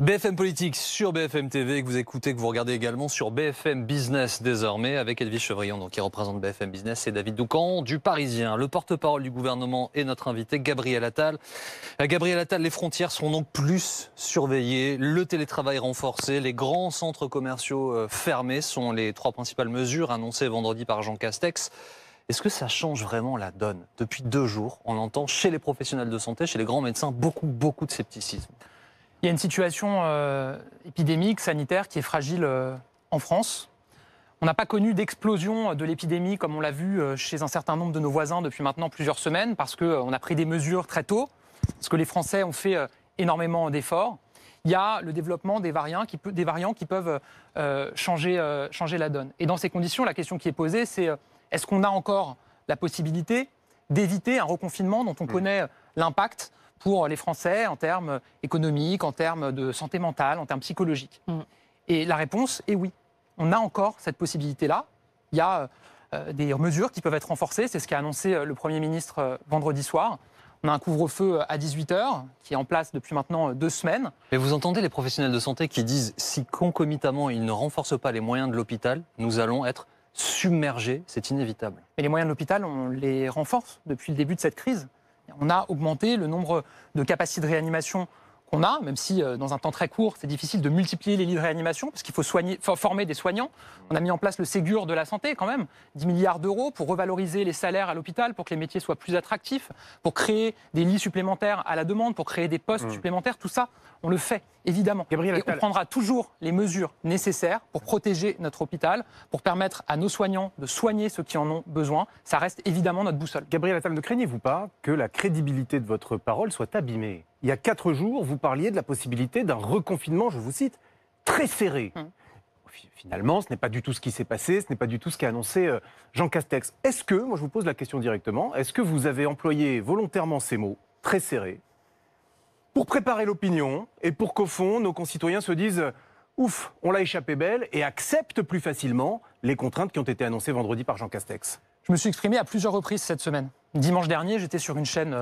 BFM Politique sur BFM TV, que vous écoutez, que vous regardez également sur BFM Business désormais, avec Edwige Chevrillon, donc, qui représente BFM Business, et David Doucan du Parisien. Le porte-parole du gouvernement est notre invité, Gabriel Attal. Gabriel Attal, les frontières seront donc plus surveillées, le télétravail renforcé, les grands centres commerciaux fermés sont les trois principales mesures annoncées vendredi par Jean Castex. Est-ce que ça change vraiment la donne? Depuis 2 jours, on entend chez les professionnels de santé, chez les grands médecins, beaucoup de scepticisme. Il y a une situation épidémique, sanitaire, qui est fragile en France. On n'a pas connu d'explosion de l'épidémie comme on l'a vu chez un certain nombre de nos voisins depuis maintenant plusieurs semaines, parce qu'on a pris des mesures très tôt, parce que les Français ont fait énormément d'efforts. Il y a le développement des variants qui peuvent changer la donne. Et dans ces conditions, la question qui est posée, c'est est-ce qu'on a encore la possibilité d'éviter un reconfinement dont on connaît l'impact pour les Français en termes économiques, en termes de santé mentale, en termes psychologiques. Et la réponse est oui. On a encore cette possibilité-là. Il y a des mesures qui peuvent être renforcées. C'est ce qu'a annoncé le Premier ministre vendredi soir. On a un couvre-feu à 18h qui est en place depuis maintenant 2 semaines. Mais vous entendez les professionnels de santé qui disent si concomitamment ils ne renforcent pas les moyens de l'hôpital, nous allons être submergés, c'est inévitable. Mais les moyens de l'hôpital, on les renforce depuis le début de cette crise. On a augmenté le nombre de capacités de réanimation qu'on a, même si dans un temps très court, c'est difficile de multiplier les lits de réanimation, parce qu'il faut former des soignants. On a mis en place le Ségur de la santé, quand même, 10 milliards d'euros pour revaloriser les salaires à l'hôpital, pour que les métiers soient plus attractifs, pour créer des lits supplémentaires à la demande, pour créer des postes supplémentaires. Tout ça, on le fait, évidemment. Et on prendra toujours les mesures nécessaires pour protéger notre hôpital, pour permettre à nos soignants de soigner ceux qui en ont besoin. Ça reste évidemment notre boussole. Gabriel Attal, ne craignez-vous pas que la crédibilité de votre parole soit abîmée? Il y a 4 jours, vous parliez de la possibilité d'un reconfinement, je vous cite, très serré. Finalement, ce n'est pas du tout ce qui s'est passé, ce n'est pas du tout ce qu'a annoncé Jean Castex. Est-ce que, moi je vous pose la question directement, est-ce que vous avez employé volontairement ces mots, très serrés, pour préparer l'opinion et pour qu'au fond, nos concitoyens se disent « Ouf, on l'a échappé belle » et acceptent plus facilement les contraintes qui ont été annoncées vendredi par Jean Castex? Je me suis exprimé à plusieurs reprises cette semaine. Dimanche dernier, j'étais sur une chaîne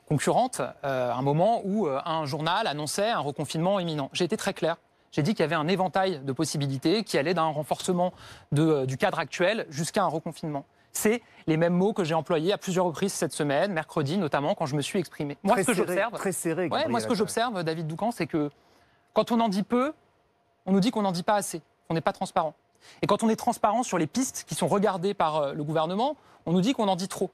concurrente, un moment où un journal annonçait un reconfinement imminent. J'ai été très clair. J'ai dit qu'il y avait un éventail de possibilités qui allait d'un renforcement du cadre actuel jusqu'à un reconfinement. C'est les mêmes mots que j'ai employés à plusieurs reprises cette semaine, mercredi notamment, quand je me suis exprimé. Moi, très ce que serré, j'observe, très serré, moi, ce que j'observe, David Doucan, c'est que quand on en dit peu, on nous dit qu'on n'en dit pas assez, qu'on n'est pas transparent. Et quand on est transparent sur les pistes qui sont regardées par le gouvernement, on nous dit qu'on en dit trop.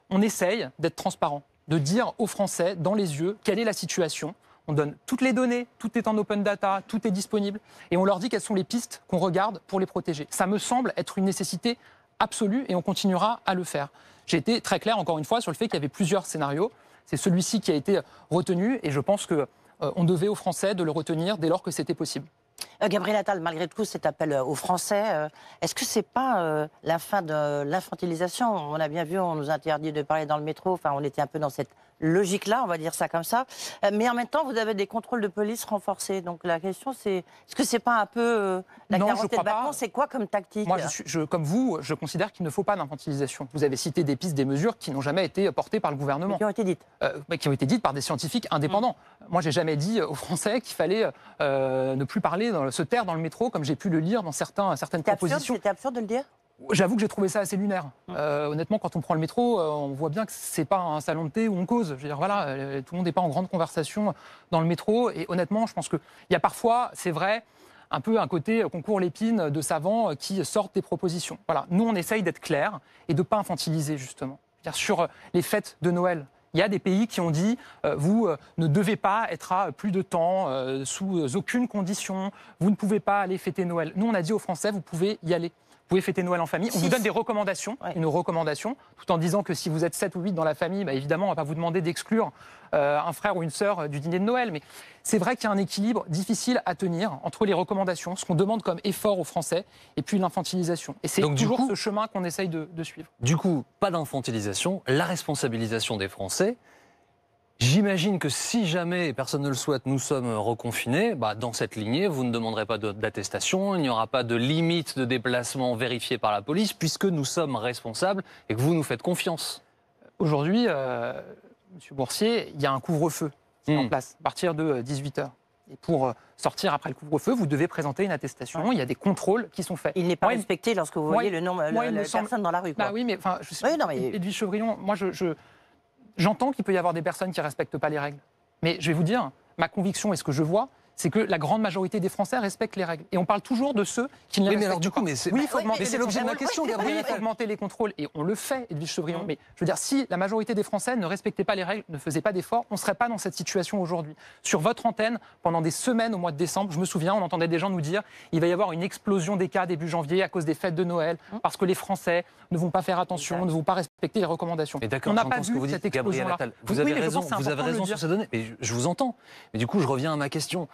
On essaye d'être transparent, de dire aux Français dans les yeux quelle est la situation. On donne toutes les données, tout est en open data, tout est disponible. Et on leur dit quelles sont les pistes qu'on regarde pour les protéger. Ça me semble être une nécessité absolue et on continuera à le faire. J'ai été très clair, encore une fois, sur le fait qu'il y avait plusieurs scénarios. C'est celui-ci qui a été retenu et je pense qu'on devait aux Français de le retenir dès lors que c'était possible. Gabriel Attal, malgré tout cet appel aux Français, est-ce que c'est pas la fin de l'infantilisation? On a bien vu, on nous a interdit de parler dans le métro, enfin on était un peu dans cette logique-là, on va dire ça comme ça. Mais en même temps, vous avez des contrôles de police renforcés. Donc la question c'est, est-ce que c'est pas un peu la quarantaine de vacances? C'est quoi comme tactique? Moi, comme vous, je considère qu'il ne faut pas d'infantilisation. Vous avez cité des pistes, des mesures qui n'ont jamais été portées par le gouvernement. Mais qui ont été dites. Qui ont été dites par des scientifiques indépendants. Moi, j'ai jamais dit aux Français qu'il fallait ne plus parler, se taire dans le métro, comme j'ai pu le lire dans certaines propositions. C'était absurde de le dire? J'avoue que j'ai trouvé ça assez lunaire. Honnêtement, quand on prend le métro, on voit bien que c'est pas un salon de thé où on cause. Je veux dire, voilà, tout le monde n'est pas en grande conversation dans le métro. Et honnêtement, je pense qu'il y a parfois, c'est vrai, un peu un côté concours l'épine de savants qui sortent des propositions. Voilà, nous, on essaye d'être clairs et de ne pas infantiliser, justement. C'est-à-dire, sur les fêtes de Noël, il y a des pays qui ont dit vous ne devez pas être à plus de temps, sous aucune condition, vous ne pouvez pas aller fêter Noël. Nous, on a dit aux Français, vous pouvez y aller. Vous pouvez fêter Noël en famille. On vous donne des recommandations, une recommandation, tout en disant que si vous êtes 7 ou 8 dans la famille, bah évidemment, on ne va pas vous demander d'exclure un frère ou une sœur du dîner de Noël. Mais c'est vrai qu'il y a un équilibre difficile à tenir entre les recommandations, ce qu'on demande comme effort aux Français, et puis l'infantilisation. Et c'est toujours ce chemin qu'on essaye de suivre. Du coup, pas d'infantilisation, la responsabilisation des Français. J'imagine que si jamais, personne ne le souhaite, nous sommes reconfinés, dans cette lignée, vous ne demanderez pas d'attestation, il n'y aura pas de limite de déplacement vérifiée par la police, puisque nous sommes responsables et que vous nous faites confiance. Aujourd'hui, M. Boursier, il y a un couvre-feu en place, à partir de 18h. Et pour sortir après le couvre-feu, vous devez présenter une attestation. Il y a des contrôles qui sont faits. Il n'est pas Moi, respecté lorsque vous voyez le nombre moi, il de me semble- personnes dans la rue. Quoi. Bah oui, mais enfin, mais- Edwige Chevrillon, moi, j'entends qu'il peut y avoir des personnes qui ne respectent pas les règles. Mais je vais vous dire, ma conviction et ce que je vois, c'est que la grande majorité des Français respectent les règles. Et on parle toujours de ceux qui ne les Oui, mais respectent alors du pas. coup, mais c'est Oui, il faut augmenter mais c'est les l'objet de ma contrôles. question, Oui, Gabriel il faut Attal. augmenter les contrôles. Et on le fait, Edwige Chevrillon. Mais je veux dire, si la majorité des Français ne respectaient pas les règles, ne faisaient pas d'efforts, on ne serait pas dans cette situation aujourd'hui. Sur votre antenne, pendant des semaines au mois de décembre, je me souviens, on entendait des gens nous dire il va y avoir une explosion des cas début janvier à cause des fêtes de Noël, parce que les Français ne vont pas faire attention, ne vont pas respecter les recommandations. Mais d'accord, on n'a j'entends pas ce que vu vous dites, cette Gabriel explosion-là. Attal. Oui, Vous avez mais je raison, pense que c'est vous avez important de le raison dire. sur ces données. Mais je vous entends. Mais du coup, je reviens à ma question.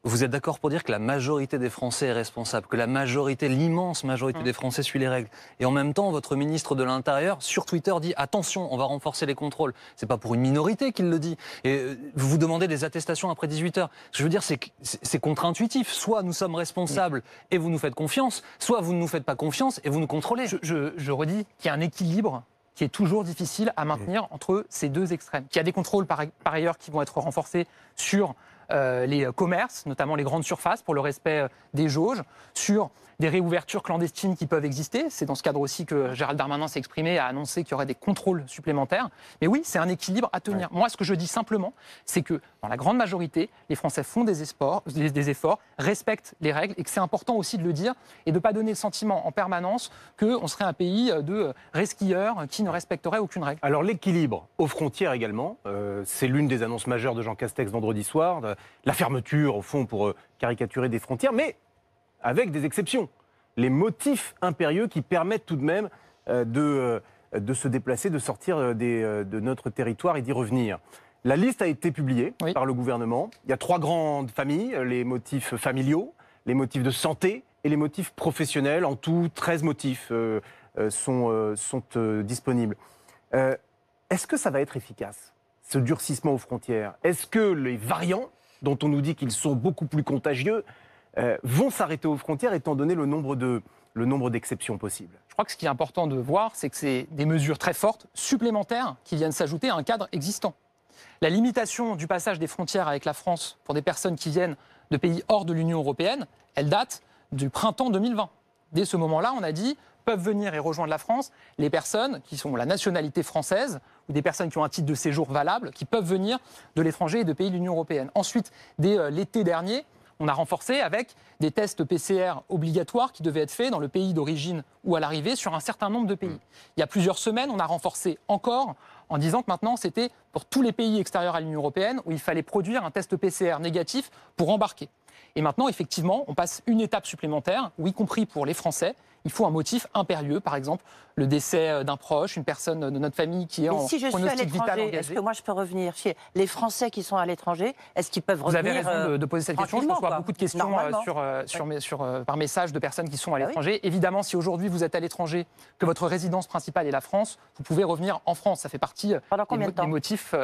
Vous êtes d'accord pour dire que la majorité des Français est responsable, que la majorité, l'immense majorité des Français suit les règles. Et en même temps, votre ministre de l'Intérieur, sur Twitter, dit « Attention, on va renforcer les contrôles ». C'est pas pour une minorité qu'il le dit. Et vous vous demandez des attestations après 18 heures. Ce que je veux dire, c'est contre-intuitif. Soit nous sommes responsables et vous nous faites confiance, soit vous ne nous faites pas confiance et vous nous contrôlez. Je redis qu'il y a un équilibre qui est toujours difficile à maintenir entre ces deux extrêmes. Il y a des contrôles par ailleurs qui vont être renforcés sur les commerces, notamment les grandes surfaces, pour le respect des jauges, sur des réouvertures clandestines qui peuvent exister. C'est dans ce cadre aussi que Gérald Darmanin s'est exprimé, a annoncé qu'il y aurait des contrôles supplémentaires. Mais oui, c'est un équilibre à tenir. Moi, ce que je dis simplement, c'est que dans la grande majorité, les Français font des efforts, respectent les règles, et que c'est important aussi de le dire et de ne pas donner le sentiment en permanence qu'on serait un pays de resquilleurs qui ne respecterait aucune règle. Alors l'équilibre aux frontières également, c'est l'une des annonces majeures de Jean Castex vendredi soir, la fermeture au fond pour caricaturer des frontières, mais avec des exceptions. Les motifs impérieux qui permettent tout de même de se déplacer, de sortir de notre territoire et d'y revenir. La liste a été publiée par le gouvernement. Il y a 3 grandes familles, les motifs familiaux, les motifs de santé et les motifs professionnels. En tout, 13 motifs sont disponibles. Est-ce que ça va être efficace, ce durcissement aux frontières? Est-ce que les variants, dont on nous dit qu'ils sont beaucoup plus contagieux, vont s'arrêter aux frontières étant donné le nombre d'exceptions possibles? Je crois que ce qui est important de voir, c'est que c'est des mesures très fortes, supplémentaires, qui viennent s'ajouter à un cadre existant. La limitation du passage des frontières avec la France pour des personnes qui viennent de pays hors de l'Union européenne, elle date du printemps 2020. Dès ce moment-là, on a dit peuvent venir et rejoindre la France les personnes qui sont la nationalité française ou des personnes qui ont un titre de séjour valable, qui peuvent venir de l'étranger et de pays de l'Union européenne. Ensuite, dès l'été dernier, on a renforcé avec des tests PCR obligatoires qui devaient être faits dans le pays d'origine ou à l'arrivée sur un certain nombre de pays. Il y a plusieurs semaines, on a renforcé encore en disant que maintenant, c'était pour tous les pays extérieurs à l'Union européenne où il fallait produire un test PCR négatif pour embarquer. Et maintenant, effectivement, on passe une étape supplémentaire où, y compris pour les Français, il faut un motif impérieux, par exemple le décès d'un proche, une personne de notre famille qui est en si je suis à pronostic vital l'étranger, engagé. est-ce que moi je peux revenir chez les Français qui sont à l'étranger? Est-ce qu'ils peuvent Vous revenir avez raison de poser cette question. Je reçois beaucoup de questions par message de personnes qui sont à l'étranger. Évidemment, si aujourd'hui vous êtes à l'étranger, que votre résidence principale est la France, vous pouvez revenir en France. Ça fait partie des motifs.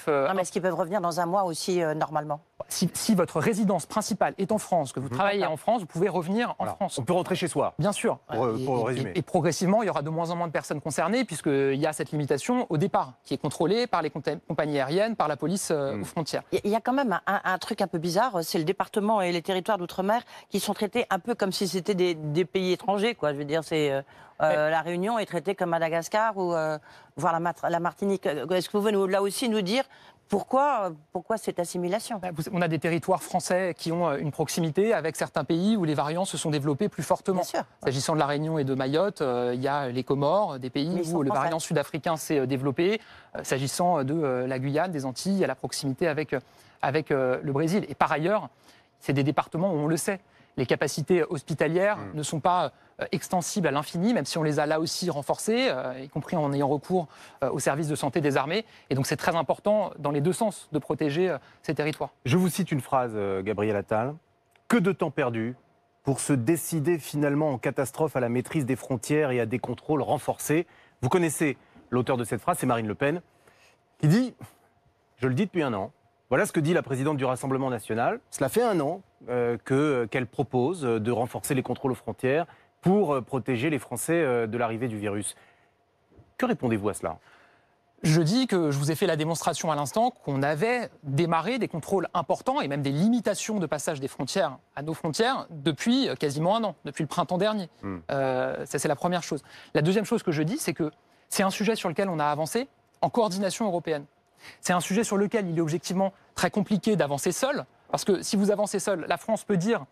Non, mais est-ce qu'ils peuvent revenir dans un mois aussi normalement? Si votre résidence principale est en France, que vous travaillez en France, vous pouvez revenir en France. On peut rentrer chez soi. Bien sûr. Pour résumer. Et progressivement, il y aura de moins en moins de personnes concernées, puisqu'il y a cette limitation au départ, qui est contrôlée par les compagnies aériennes, par la police aux frontières. Il y a quand même un truc un peu bizarre, c'est le département et les territoires d'outre-mer qui sont traités un peu comme si c'était des pays étrangers, quoi. Je veux dire, la Réunion est traitée comme Madagascar ou voire la Martinique. Est-ce que vous pouvez là aussi nous dire pourquoi cette assimilation? On a des territoires français qui ont une proximité avec certains pays où les variants se sont développés plus fortement. S'agissant de la Réunion et de Mayotte, il y a les Comores, des pays où le variant sud-africain s'est développé. S'agissant de la Guyane, des Antilles, il y a la proximité avec le Brésil. Et par ailleurs, c'est des départements où on le sait. Les capacités hospitalières ne sont pas extensibles à l'infini, même si on les a là aussi renforcées, y compris en ayant recours aux services de santé des armées. Et donc c'est très important, dans les deux sens, de protéger ces territoires. Je vous cite une phrase, Gabriel Attal. Que de temps perdu pour se décider finalement en catastrophe à la maîtrise des frontières et à des contrôles renforcés. Vous connaissez l'auteur de cette phrase, c'est Marine Le Pen, qui dit, je le dis depuis un an, voilà ce que dit la présidente du Rassemblement national. Cela fait un an qu'elle propose de renforcer les contrôles aux frontières pour protéger les Français de l'arrivée du virus. Que répondez-vous à cela? Je dis que je vous ai fait la démonstration à l'instant qu'on avait démarré des contrôles importants et même des limitations de passage des frontières à nos frontières depuis quasiment un an, depuis le printemps dernier. Ça, c'est la première chose. La deuxième chose que je dis, c'est que c'est un sujet sur lequel on a avancé en coordination européenne. C'est un sujet sur lequel il est objectivement très compliqué d'avancer seul, parce que si vous avancez seul, la France peut dire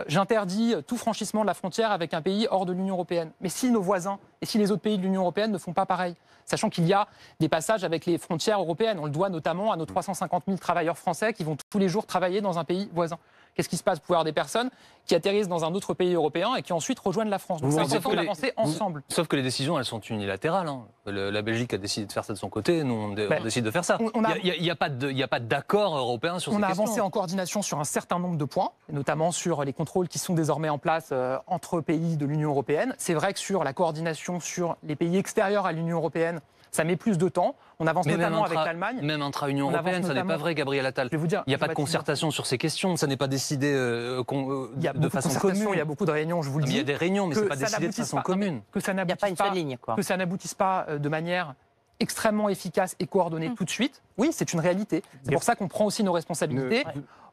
j'interdis tout franchissement de la frontière avec un pays hors de l'Union européenne. Mais si nos voisins et si les autres pays de l'Union européenne ne font pas pareil, sachant qu'il y a des passages avec les frontières européennes, on le doit notamment à nos 350 000 travailleurs français qui vont tous les jours travailler dans un pays voisin. Qu'est-ce qui se passe? Vous pouvez avoir des personnes qui atterrissent dans un autre pays européen et qui ensuite rejoignent la France. Donc c'est important d'avancer ensemble. Sauf que les décisions, elles sont unilatérales. Hein. La Belgique a décidé de faire ça de son côté, nous, on décide de faire ça. Il n'y a pas d'accord européen sur ces questions. On a avancé en coordination sur un certain nombre de points, notamment sur les contrôles qui sont désormais en place entre pays de l'Union européenne. C'est vrai que sur la coordination sur les pays extérieurs à l'Union européenne, ça met plus de temps. On avance notamment avec l'Allemagne. Même intra-Union européenne, ça n'est pas vrai, Gabriel Attal. Je vais vous dire, il n'y a pas de concertation sur ces questions. Ça n'est pas décidé de façon commune. Il y a beaucoup de réunions, je vous le dis. Il y a des réunions, mais ce n'est pas décidé de façon commune. Que ça n'aboutisse pas de manière extrêmement efficace et coordonnée tout de suite, oui, c'est une réalité. C'est pour ça qu'on prend aussi nos responsabilités.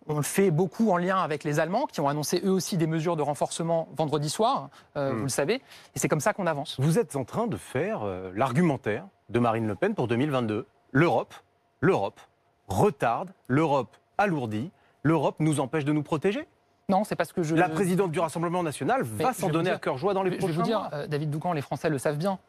On le fait beaucoup en lien avec les Allemands, qui ont annoncé eux aussi des mesures de renforcement vendredi soir, vous le savez. Et c'est comme ça qu'on avance. Vous êtes en train de faire l'argumentaire de Marine Le Pen pour 2022. L'Europe retarde, l'Europe alourdit, l'Europe nous empêche de nous protéger. Non, c'est parce que La présidente du Rassemblement national va s'en donner à cœur joie dans les prochains mois. Je vais vous dire, David Doucan, les Français le savent bien.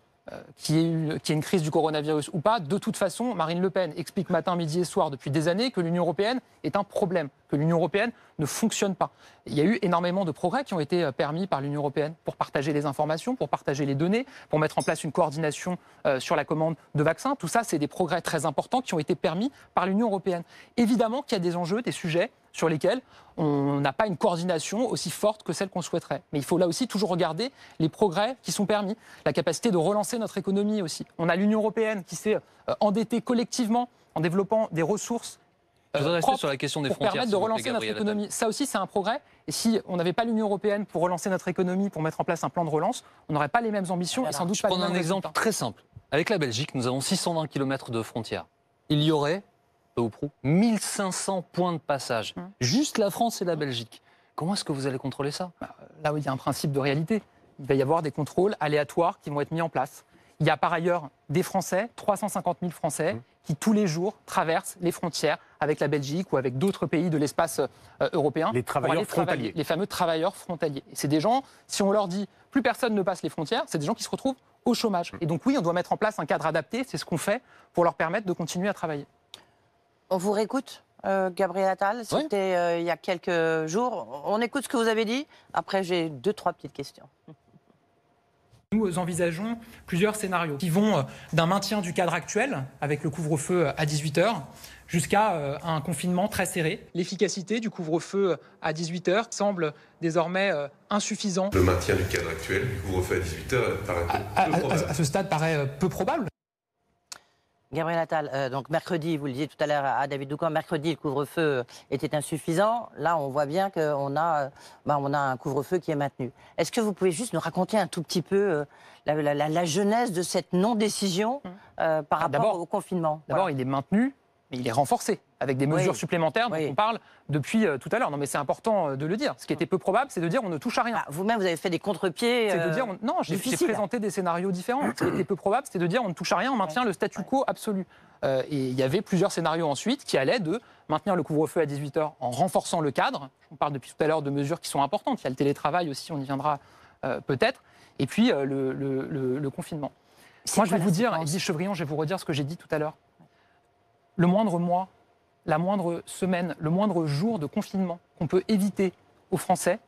Qu'il y ait une crise du coronavirus ou pas, de toute façon, Marine Le Pen explique matin, midi et soir depuis des années que l'Union européenne est un problème, que l'Union européenne ne fonctionne pas. Il y a eu énormément de progrès qui ont été permis par l'Union européenne pour partager les informations, pour partager les données, pour mettre en place une coordination sur la commande de vaccins. Tout ça, c'est des progrès très importants qui ont été permis par l'Union européenne. Évidemment qu'il y a des enjeux, des sujets sur lesquels on n'a pas une coordination aussi forte que celle qu'on souhaiterait. Mais il faut là aussi toujours regarder les progrès qui sont permis, la capacité de relancer notre économie aussi. On a l'Union européenne qui s'est endettée collectivement en développant des ressources sur la question des pour permettre de relancer notre économie. Ça aussi, c'est un progrès. Et si on n'avait pas l'Union européenne pour relancer notre économie, pour mettre en place un plan de relance, on n'aurait pas les mêmes ambitions et sans doute pas les mêmes résultats. Je prends un exemple très simple. Avec la Belgique, nous avons 620 km de frontières. Il y aurait, peu ou prou, 1500 points de passage. Juste la France et la Belgique. Comment est-ce que vous allez contrôler ça? Là où il y a un principe de réalité. Il va y avoir des contrôles aléatoires qui vont être mis en place. Il y a par ailleurs des Français, 350 000 Français, qui tous les jours traversent les frontières avec la Belgique ou avec d'autres pays de l'espace européen. Les travailleurs frontaliers. Les fameux travailleurs frontaliers. Et c'est des gens, si on leur dit plus personne ne passe les frontières, c'est des gens qui se retrouvent au chômage. Et donc oui, on doit mettre en place un cadre adapté, c'est ce qu'on fait pour leur permettre de continuer à travailler. On vous réécoute, Gabriel Attal, c'était il y a quelques jours. On écoute ce que vous avez dit. Après, j'ai 2-3 petites questions. Nous envisageons plusieurs scénarios qui vont d'un maintien du cadre actuel, avec le couvre-feu à 18h, jusqu'à un confinement très serré. L'efficacité du couvre-feu à 18h semble désormais insuffisant. Le maintien du cadre actuel, du couvre-feu à 18h, paraît peu probable. À ce stade, paraît peu probable. Gabriel Attal, donc mercredi, vous le disiez tout à l'heure à David Doucan, mercredi, le couvre-feu était insuffisant. Là, on voit bien qu'on a, on a un couvre-feu qui est maintenu. Est-ce que vous pouvez juste nous raconter un tout petit peu la genèse de cette non-décision par rapport au confinement? D'abord, il est maintenu, mais il est renforcé, avec des mesures supplémentaires dont on parle depuis tout à l'heure. Non, mais c'est important de le dire. Ce qui était peu probable, c'est de dire on ne touche à rien. Vous-même, vous avez fait des contre-pieds. C'est de dire non, j'ai présenté des scénarios différents. Ce qui était peu probable, c'était de dire on ne touche à rien, on maintient le statu quo absolu. Et il y avait plusieurs scénarios ensuite qui allaient de maintenir le couvre-feu à 18h en renforçant le cadre. On parle depuis tout à l'heure de mesures qui sont importantes. Il y a le télétravail aussi, on y viendra peut-être. Et puis le confinement. Moi, je vais vous dire, Edwige Chevrillon, je vais vous redire ce que j'ai dit tout à l'heure. Le moindre mois, la moindre semaine, le moindre jour de confinement qu'on peut éviter aux Français,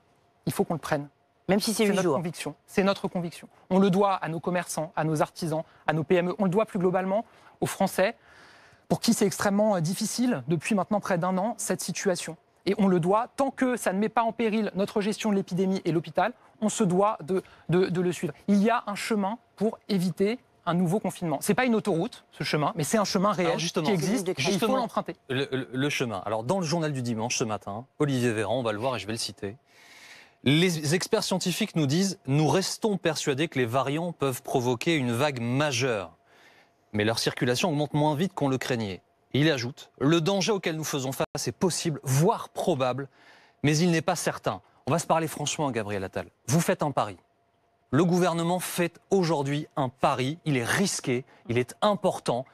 il faut qu'on le prenne. Même si c'est 8 jours. Conviction. C'est notre conviction. On le doit à nos commerçants, à nos artisans, à nos PME. On le doit plus globalement aux Français, pour qui c'est extrêmement difficile, depuis maintenant près d'un an, cette situation. Et on le doit, tant que ça ne met pas en péril notre gestion de l'épidémie et l'hôpital, on se doit de le suivre. Il y a un chemin pour éviter un nouveau confinement. Ce n'est pas une autoroute, ce chemin, mais c'est un chemin réel qui existe et il faut l'emprunter. Le chemin. Alors, dans le journal du dimanche ce matin, Olivier Véran, on va le voir et je vais le citer, les experts scientifiques nous disent « Nous restons persuadés que les variants peuvent provoquer une vague majeure ». mais leur circulation augmente moins vite qu'on le craignait. Et il ajoute, le danger auquel nous faisons face est possible, voire probable, mais il n'est pas certain. On va se parler franchement, Gabriel Attal. Vous faites un pari. Le gouvernement fait aujourd'hui un pari. Il est risqué, il est important.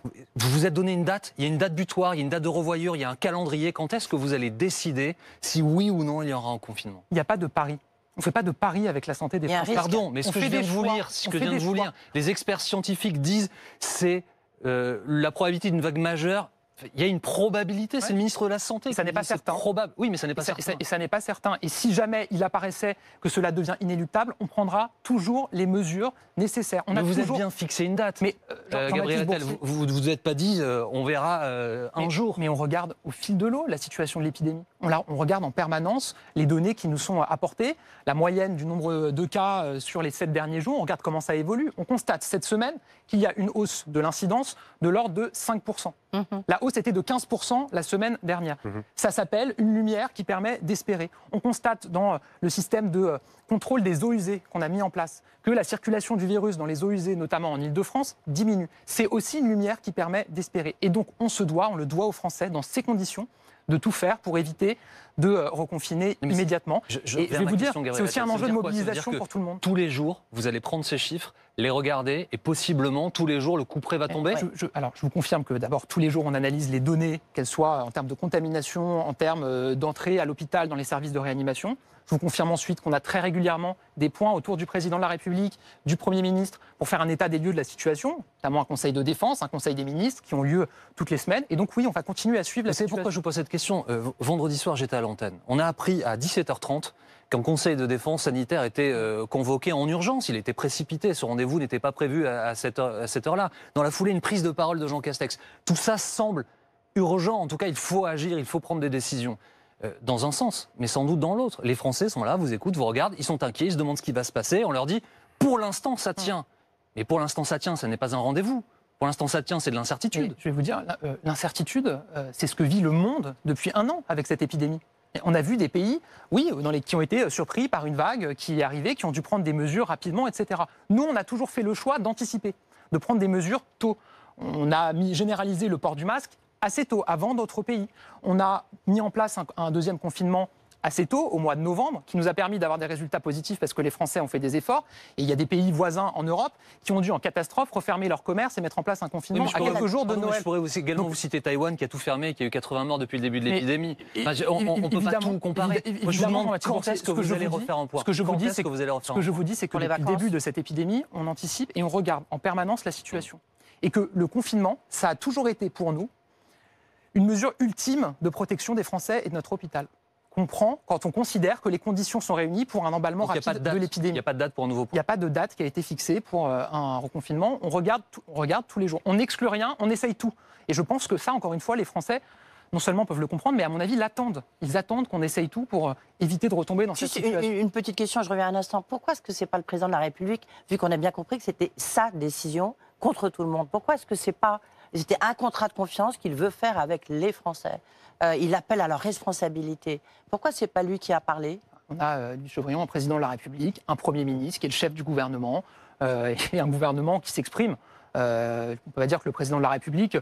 Vous vous êtes donné une date, il y a une date butoir, il y a une date de revoyure, il y a un calendrier. Quand est-ce que vous allez décider si oui ou non il y aura un confinement? Il n'y a pas de pari. On ne fait pas de pari avec la santé des Français. Pardon, mais ce que je viens de vous lire, les experts scientifiques disent c'est la probabilité d'une vague majeure. Il y a une probabilité, c'est le ministre de la Santé. Ça n'est pas certain. Probable. Oui, mais ça n'est pas certain. Et ça n'est pas certain. Et si jamais il apparaissait que cela devient inéluctable, on prendra toujours les mesures nécessaires. Mais vous avez bien fixé une date. Mais Gabriel Attal, vous ne vous êtes pas dit on verra un jour. Mais on regarde au fil de l'eau la situation de l'épidémie. On regarde en permanence les données qui nous sont apportées, la moyenne du nombre de cas sur les 7 derniers jours. On regarde comment ça évolue. On constate cette semaine qu'il y a une hausse de l'incidence de l'ordre de 5%. La hausse était de 15% la semaine dernière. Ça s'appelle une lumière qui permet d'espérer. On constate dans le système de contrôle des eaux usées qu'on a mis en place que la circulation du virus dans les eaux usées, notamment en Ile-de-France, diminue. C'est aussi une lumière qui permet d'espérer. Et donc on le doit aux Français, dans ces conditions, de tout faire pour éviter de reconfiner immédiatement. Je vais vous dire, c'est aussi un enjeu de mobilisation pour tout le monde. Tous les jours, vous allez prendre ces chiffres, les regarder, et possiblement, tous les jours, le coup près va tomber. Alors, je vous confirme que d'abord, tous les jours, on analyse les données, qu'elles soient en termes de contamination, en termes d'entrée à l'hôpital, dans les services de réanimation. Je vous confirme ensuite qu'on a très régulièrement des points autour du président de la République, du Premier ministre, pour faire un état des lieux de la situation, notamment un conseil de défense, un conseil des ministres, qui ont lieu toutes les semaines. Et donc oui, on va continuer à suivre la situation. C'est pourquoi je vous pose cette question. Vendredi soir, j'étais à l'antenne. On a appris à 17h30 qu'un conseil de défense sanitaire était convoqué en urgence. Il était précipité. Ce rendez-vous n'était pas prévu à cette heure-là. Dans la foulée, une prise de parole de Jean Castex. Tout ça semble urgent. En tout cas, il faut agir, il faut prendre des décisions. Dans un sens, mais sans doute dans l'autre. Les Français sont là, vous écoutent, vous regardent, ils sont inquiets, ils se demandent ce qui va se passer. On leur dit, pour l'instant, ça tient. Mais pour l'instant, ça tient, ça n'est pas un rendez-vous. Pour l'instant, ça tient, c'est de l'incertitude. Je vais vous dire, l'incertitude, c'est ce que vit le monde depuis 1 an avec cette épidémie. Et on a vu des pays, qui ont été surpris par une vague qui est arrivée, qui ont dû prendre des mesures rapidement, etc. Nous, on a toujours fait le choix d'anticiper, de prendre des mesures tôt. On a généralisé le port du masque assez tôt, avant d'autres pays. On a mis en place un deuxième confinement assez tôt, au mois de novembre, qui nous a permis d'avoir des résultats positifs parce que les Français ont fait des efforts. Et il y a des pays voisins en Europe qui ont dû, en catastrophe, refermer leur commerce et mettre en place un confinement à quelques jours de Noël. Je pourrais aussi également vous citer Taïwan qui a tout fermé, qui a eu 80 morts depuis le début de l'épidémie. On ne peut pas tout comparer. Moi, je vous demande quand est-ce que vous allez refaire un point. Ce que je vous dis, c'est que depuis le début de cette épidémie, on anticipe et on regarde en permanence la situation. Et que le confinement, ça a toujours été pour nous une mesure ultime de protection des Français et de notre hôpital. Qu'on prend quand on considère que les conditions sont réunies pour un emballement rapide de l'épidémie. Il n'y a pas de date pour un nouveau point. Il n'y a pas de date qui a été fixée pour un reconfinement. On regarde tous les jours. On n'exclut rien, on essaye tout. Et je pense que ça, encore une fois, les Français, non seulement peuvent le comprendre, mais à mon avis, l'attendent. Ils attendent qu'on essaye tout pour éviter de retomber dans cette situation. Une petite question, je reviens un instant. Pourquoi est-ce que ce n'est pas le président de la République, vu qu'on a bien compris que c'était sa décision contre tout le monde? Pourquoi est-ce que ce n'est pas... C'était un contrat de confiance qu'il veut faire avec les Français. Il appelle à leur responsabilité. Pourquoi ce n'est pas lui qui a parlé? On a Edwige Chevrillon, un président de la République, un Premier ministre qui est le chef du gouvernement, et un gouvernement qui s'exprime. On ne peut pas dire que le président de la République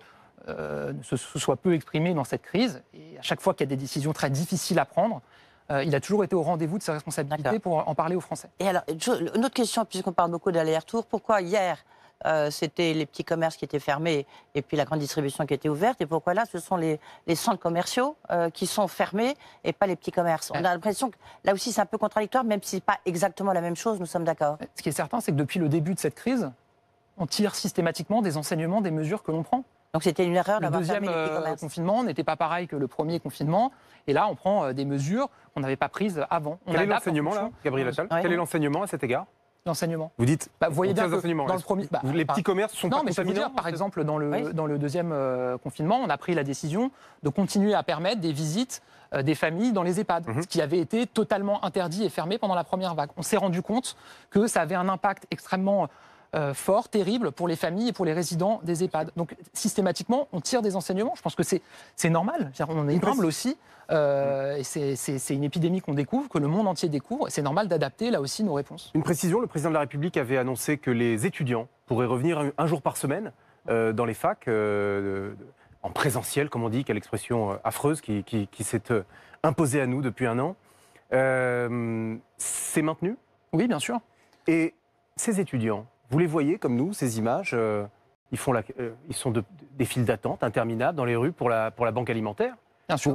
se soit peu exprimé dans cette crise. Et à chaque fois qu'il y a des décisions très difficiles à prendre, il a toujours été au rendez-vous de ses responsabilités pour en parler aux Français. Et alors, une autre question, puisqu'on parle beaucoup d'aller-retour, pourquoi hier c'était les petits commerces qui étaient fermés et puis la grande distribution qui était ouverte, et pourquoi là ce sont les centres commerciaux qui sont fermés et pas les petits commerces? On a l'impression que là aussi c'est un peu contradictoire, même si ce n'est pas exactement la même chose, nous sommes d'accord. Ce qui est certain, c'est que depuis le début de cette crise, on tire systématiquement des enseignements des mesures que l'on prend. Donc c'était une erreur d'avoir fermé les petits commerces. Le deuxième confinement n'était pas pareil que le premier confinement, et là on prend des mesures qu'on n'avait pas prises avant. Quel est l'enseignement là, Gabriel Attal? Quel est l'enseignement à cet égard? L'enseignement. Vous dites, vous voyez bien que dans le premier, les petits commerces sont pas contaminants. Par exemple, dans le deuxième confinement, on a pris la décision de continuer à permettre des visites des familles dans les EHPAD, ce qui avait été totalement interdit et fermé pendant la première vague. On s'est rendu compte que ça avait un impact extrêmement fort, terrible pour les familles et pour les résidents des EHPAD. Donc systématiquement, on tire des enseignements. Je pense que c'est normal. On en est humble aussi. Et c'est une épidémie qu'on découvre, que le monde entier découvre. Et c'est normal d'adapter là aussi nos réponses. Une précision, le président de la République avait annoncé que les étudiants pourraient revenir un jour par semaine dans les facs, en présentiel, comme on dit, quelle expression affreuse qui s'est imposée à nous depuis un an. C'est maintenu? Oui, bien sûr. Et ces étudiants, vous les voyez comme nous, ces images, ils sont des files d'attente interminables dans les rues pour la banque alimentaire,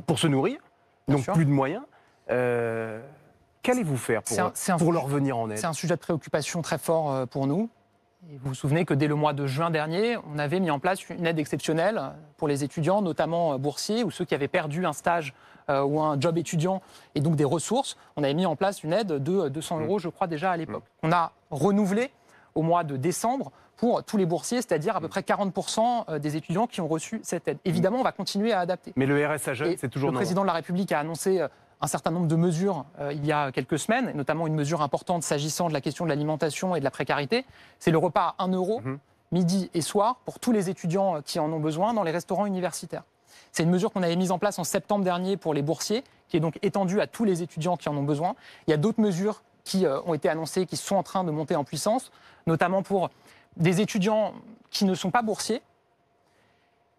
pour se nourrir, Bien donc sûr. plus de moyens. Qu'allez-vous faire pour leur venir en aide? C'est un sujet de préoccupation très fort pour nous. Et vous vous souvenez que dès le mois de juin dernier, on avait mis en place une aide exceptionnelle pour les étudiants, notamment boursiers, ou ceux qui avaient perdu un stage ou un job étudiant, et donc des ressources. On avait mis en place une aide de 200 €, je crois, déjà à l'époque. On a renouvelé au mois de décembre pour tous les boursiers, c'est-à-dire à peu près 40% des étudiants qui ont reçu cette aide. Évidemment, on va continuer à adapter. Mais le RSA jeune, c'est toujours Le président de la République a annoncé un certain nombre de mesures il y a quelques semaines, et notamment une mesure importante s'agissant de la question de l'alimentation et de la précarité. C'est le repas à 1 €, midi et soir, pour tous les étudiants qui en ont besoin dans les restaurants universitaires. C'est une mesure qu'on avait mise en place en septembre dernier pour les boursiers, qui est donc étendue à tous les étudiants qui en ont besoin. Il y a d'autres mesures qui ont été annoncées, qui sont en train de monter en puissance, notamment pour des étudiants qui ne sont pas boursiers,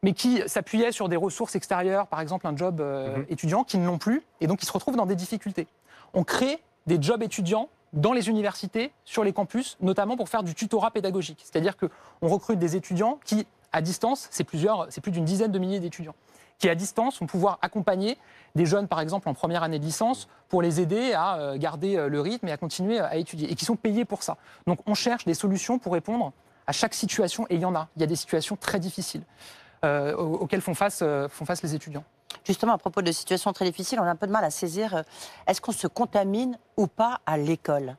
mais qui s'appuyaient sur des ressources extérieures, par exemple un job étudiant, qui ne l'ont plus, et donc qui se retrouvent dans des difficultés. On crée des jobs étudiants dans les universités, sur les campus, notamment pour faire du tutorat pédagogique. C'est-à-dire qu'on recrute des étudiants qui, à distance, c'est plus d'une dizaine de milliers d'étudiants, qui, à distance, vont pouvoir accompagner des jeunes, par exemple, en première année de licence, pour les aider à garder le rythme et à continuer à étudier, et qui sont payés pour ça. Donc on cherche des solutions pour répondre à chaque situation, et il y en a. Il y a des situations très difficiles auxquelles font face les étudiants. Justement, à propos de situations très difficiles, on a un peu de mal à saisir, est-ce qu'on se contamine ou pas à l'école?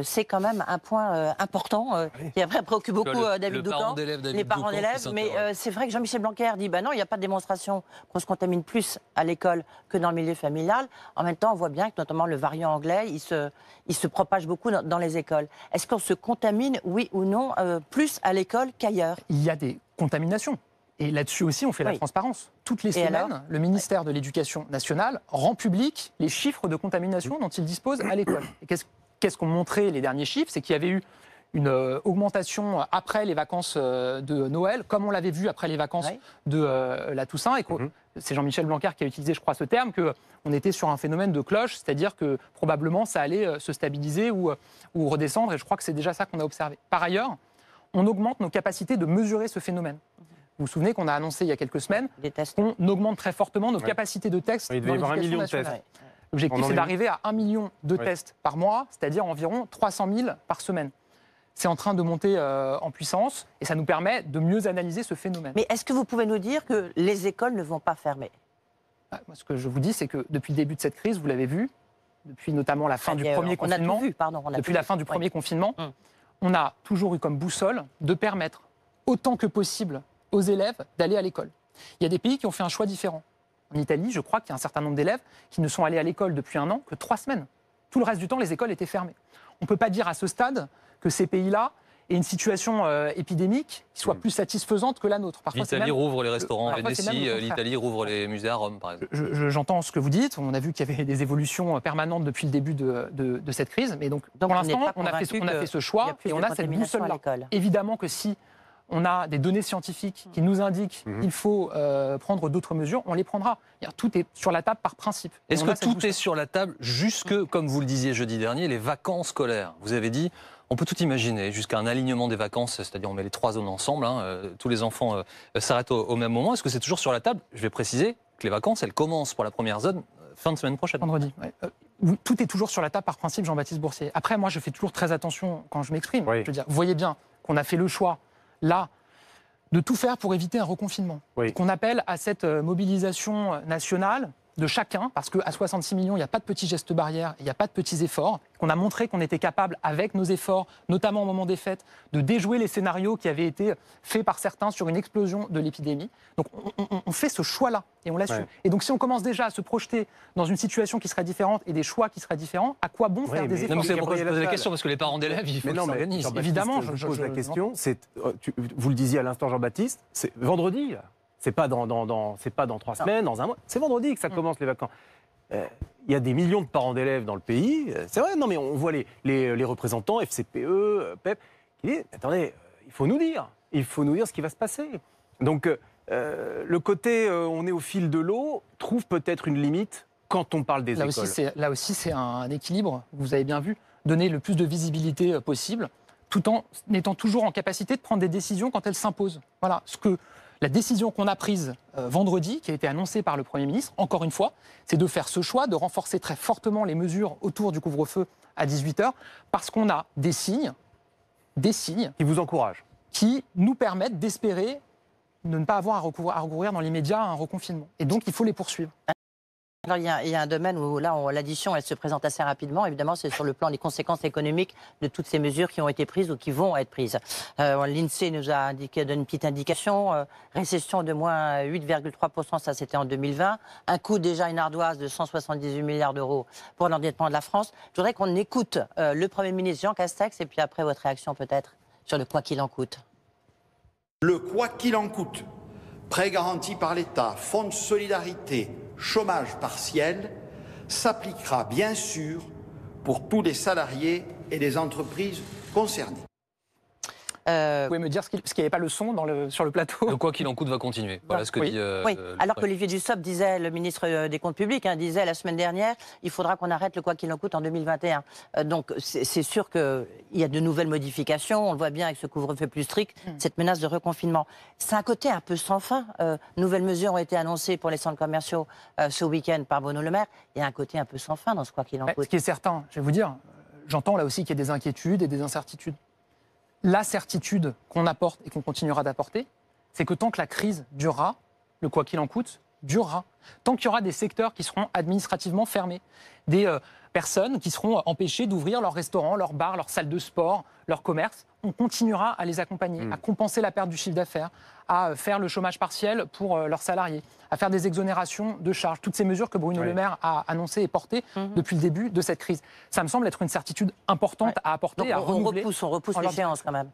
C'est quand même un point important qui après préoccupe beaucoup David Doucan, les parents d'élèves. Mais c'est vrai que Jean-Michel Blanquer dit non, il n'y a pas de démonstration qu'on se contamine plus à l'école que dans le milieu familial. En même temps, on voit bien que notamment le variant anglais, il se propage beaucoup dans les écoles. Est-ce qu'on se contamine, oui ou non, plus à l'école qu'ailleurs? Il y a des contaminations. Et là-dessus aussi, on fait la transparence. Toutes les semaines, le ministère de l'Éducation nationale rend public les chiffres de contamination dont il dispose à l'école. Et qu'est-ce qu'ont montré les derniers chiffres? C'est qu'il y avait eu une augmentation après les vacances de Noël, comme on l'avait vu après les vacances de la Toussaint. Et c'est Jean-Michel Blanquer qui a utilisé, je crois, ce terme, qu'on était sur un phénomène de cloche, c'est-à-dire que probablement ça allait se stabiliser ou redescendre. Et je crois que c'est déjà ça qu'on a observé. Par ailleurs, on augmente nos capacités de mesurer ce phénomène. Vous vous souvenez qu'on a annoncé il y a quelques semaines qu'on augmente très fortement nos capacités de tests dans l'éducation nationale. L'objectif, c'est d'arriver à 1 million de tests par mois, c'est-à-dire environ 300 000 par semaine. C'est en train de monter en puissance et ça nous permet de mieux analyser ce phénomène. Mais est-ce que vous pouvez nous dire que les écoles ne vont pas fermer? Moi, ce que je vous dis, c'est que depuis le début de cette crise, vous l'avez vu, depuis notamment la fin du premier confinement, depuis la fin du premier confinement, on a toujours eu comme boussole de permettre autant que possible aux élèves d'aller à l'école. Il y a des pays qui ont fait un choix différent. En Italie, je crois qu'il y a un certain nombre d'élèves qui ne sont allés à l'école depuis un an que 3 semaines. Tout le reste du temps, les écoles étaient fermées. On ne peut pas dire à ce stade que ces pays-là aient une situation épidémique qui soit plus satisfaisante que la nôtre. L'Italie rouvre les restaurants à Vénétie, l'Italie rouvre les musées à Rome, par exemple. J'entends ce que vous dites. On a vu qu'il y avait des évolutions permanentes depuis le début de cette crise. Mais donc pour l'instant, on a fait ce choix et on a cette boussole-là. Évidemment que si on a des données scientifiques qui nous indiquent qu'il faut prendre d'autres mesures, on les prendra. Tout est sur la table par principe. Est-ce que tout est sur la table jusque, comme vous le disiez jeudi dernier, les vacances scolaires? Vous avez dit, on peut tout imaginer, jusqu'à un alignement des vacances, c'est-à-dire on met les 3 zones ensemble, tous les enfants s'arrêtent au même moment. Est-ce que c'est toujours sur la table? Je vais préciser que les vacances, elles commencent pour la première zone fin de semaine prochaine. Vendredi. Oui, tout est toujours sur la table par principe, Jean-Baptiste Boursier. Après, moi, je fais toujours très attention quand je m'exprime. Je veux dire, vous voyez bien qu'on a fait le choix là, de tout faire pour éviter un reconfinement. Qu'on appelle à cette mobilisation nationale de chacun, parce qu'à 66 millions, il n'y a pas de petits gestes barrières, il n'y a pas de petits efforts, qu'on a montré qu'on était capable, avec nos efforts, notamment au moment des fêtes, de déjouer les scénarios qui avaient été faits par certains sur une explosion de l'épidémie. Donc on fait ce choix-là et on l'assume. Ouais. Et donc si on commence déjà à se projeter dans une situation qui serait différente et des choix qui seraient différents, à quoi bon faire des mais- efforts? Non, mais c'est pourquoi je Gabriel pose la Attal. question, parce que les parents d'élèves, il faut Mais qu'ils non, mais s'organisent. Jean-Baptiste, Évidemment, je pose la question. Vous le disiez à l'instant, Jean-Baptiste, c'est vendredi. Là. C'est pas c'est pas dans 3 semaines, dans un mois. C'est vendredi que ça commence les vacances. Il y a des millions de parents d'élèves dans le pays. C'est vrai, non, mais on voit les représentants, FCPE, PEP, qui disent attendez, il faut nous dire ce qui va se passer. Donc, le côté on est au fil de l'eau trouve peut-être une limite quand on parle des Là écoles. là aussi, c'est un équilibre, vous avez bien vu, donner le plus de visibilité possible, tout en étant toujours en capacité de prendre des décisions quand elles s'imposent. Voilà, la décision qu'on a prise vendredi, qui a été annoncée par le Premier ministre, encore une fois, c'est de faire ce choix, de renforcer très fortement les mesures autour du couvre-feu à 18h, parce qu'on a des signes Qui vous encourage. qui nous permettent d'espérer de ne pas avoir à recourir dans l'immédiat à un reconfinement. Et donc, il faut les poursuivre. Alors, il y a un domaine où là, l'addition, elle se présente assez rapidement. Évidemment, c'est sur le plan des conséquences économiques de toutes ces mesures qui ont été prises ou qui vont être prises. L'INSEE nous a donné une petite indication. Récession de moins 8,3%, ça c'était en 2020. Un coût déjà une ardoise de 178 milliards d'euros pour l'endettement de la France. Je voudrais qu'on écoute le Premier ministre Jean Castex et puis après votre réaction peut-être sur le quoi qu'il en coûte. Le quoi qu'il en coûte, prêt garanti par l'État, fonds de solidarité, chômage partiel, s'appliquera bien sûr pour tous les salariés et les entreprises concernées. Vous pouvez me dire ce qu'il n'y avait pas le son sur le plateau? Le quoi qu'il en coûte va continuer. Voilà ce que Oui. dit. Oui, alors qu'Olivier Dussopt disait, le ministre des Comptes publics, disait la semaine dernière, il faudra qu'on arrête le quoi qu'il en coûte en 2021. Donc c'est sûr qu'il y a de nouvelles modifications, on le voit bien avec ce couvre-feu plus strict, cette menace de reconfinement. C'est un côté un peu sans fin. Nouvelles mesures ont été annoncées pour les centres commerciaux ce week-end par Bruno Le Maire. Il y a un côté un peu sans fin dans ce quoi qu'il en Ce coûte. qui est certain, je vais vous dire, j'entends là aussi qu'il y a des inquiétudes et des incertitudes. La certitude qu'on apporte et qu'on continuera d'apporter, c'est que tant que la crise durera, le quoi qu'il en coûte durera. Tant qu'il y aura des secteurs qui seront administrativement fermés, des personnes qui seront empêchées d'ouvrir leurs restaurants, leurs bars, leurs salles de sport, leurs commerces, on continuera à les accompagner, à compenser la perte du chiffre d'affaires, à faire le chômage partiel pour leurs salariés, à faire des exonérations de charges. Toutes ces mesures que Bruno Le Maire a annoncées et portées depuis le début de cette crise. Ça me semble être une certitude importante à apporter, Donc à renouveler. on repousse en leur l'échéance quand même.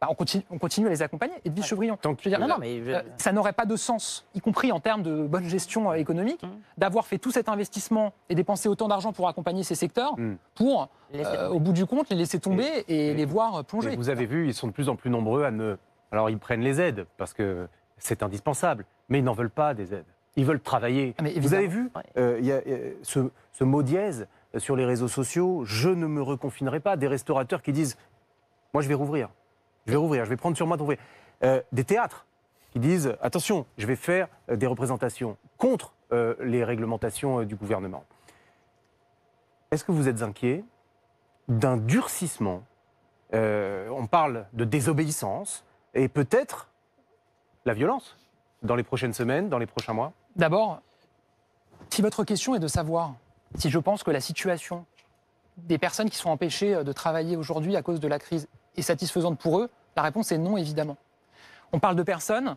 On continue à les accompagner. Edwige Chevrillon, Tant je veux dire, Non, mais ça n'aurait pas de sens, y compris en termes de bonne gestion économique, d'avoir fait tout cet investissement et dépenser autant d'argent pour accompagner ces secteurs, pour, au bout du compte, les laisser tomber et les voir plonger. Et vous avez vu, ils sont de plus en plus nombreux à ne... Alors, ils prennent les aides, parce que c'est indispensable, mais ils n'en veulent pas des aides. Ils veulent travailler. Ah, mais Vous avez évidemment. vu, il y a ce mot dièse sur les réseaux sociaux, je ne me reconfinerai pas. Des restaurateurs qui disent, moi je vais rouvrir. Je vais prendre sur moi de rouvrir. Des théâtres qui disent, attention, je vais faire des représentations contre les réglementations du gouvernement. Est-ce que vous êtes inquiet d'un durcissement? On parle de désobéissance et peut-être la violence dans les prochaines semaines, dans les prochains mois? D'abord, si votre question est de savoir si je pense que la situation des personnes qui sont empêchées de travailler aujourd'hui à cause de la crise est satisfaisante pour eux, la réponse est non, évidemment. On parle de personnes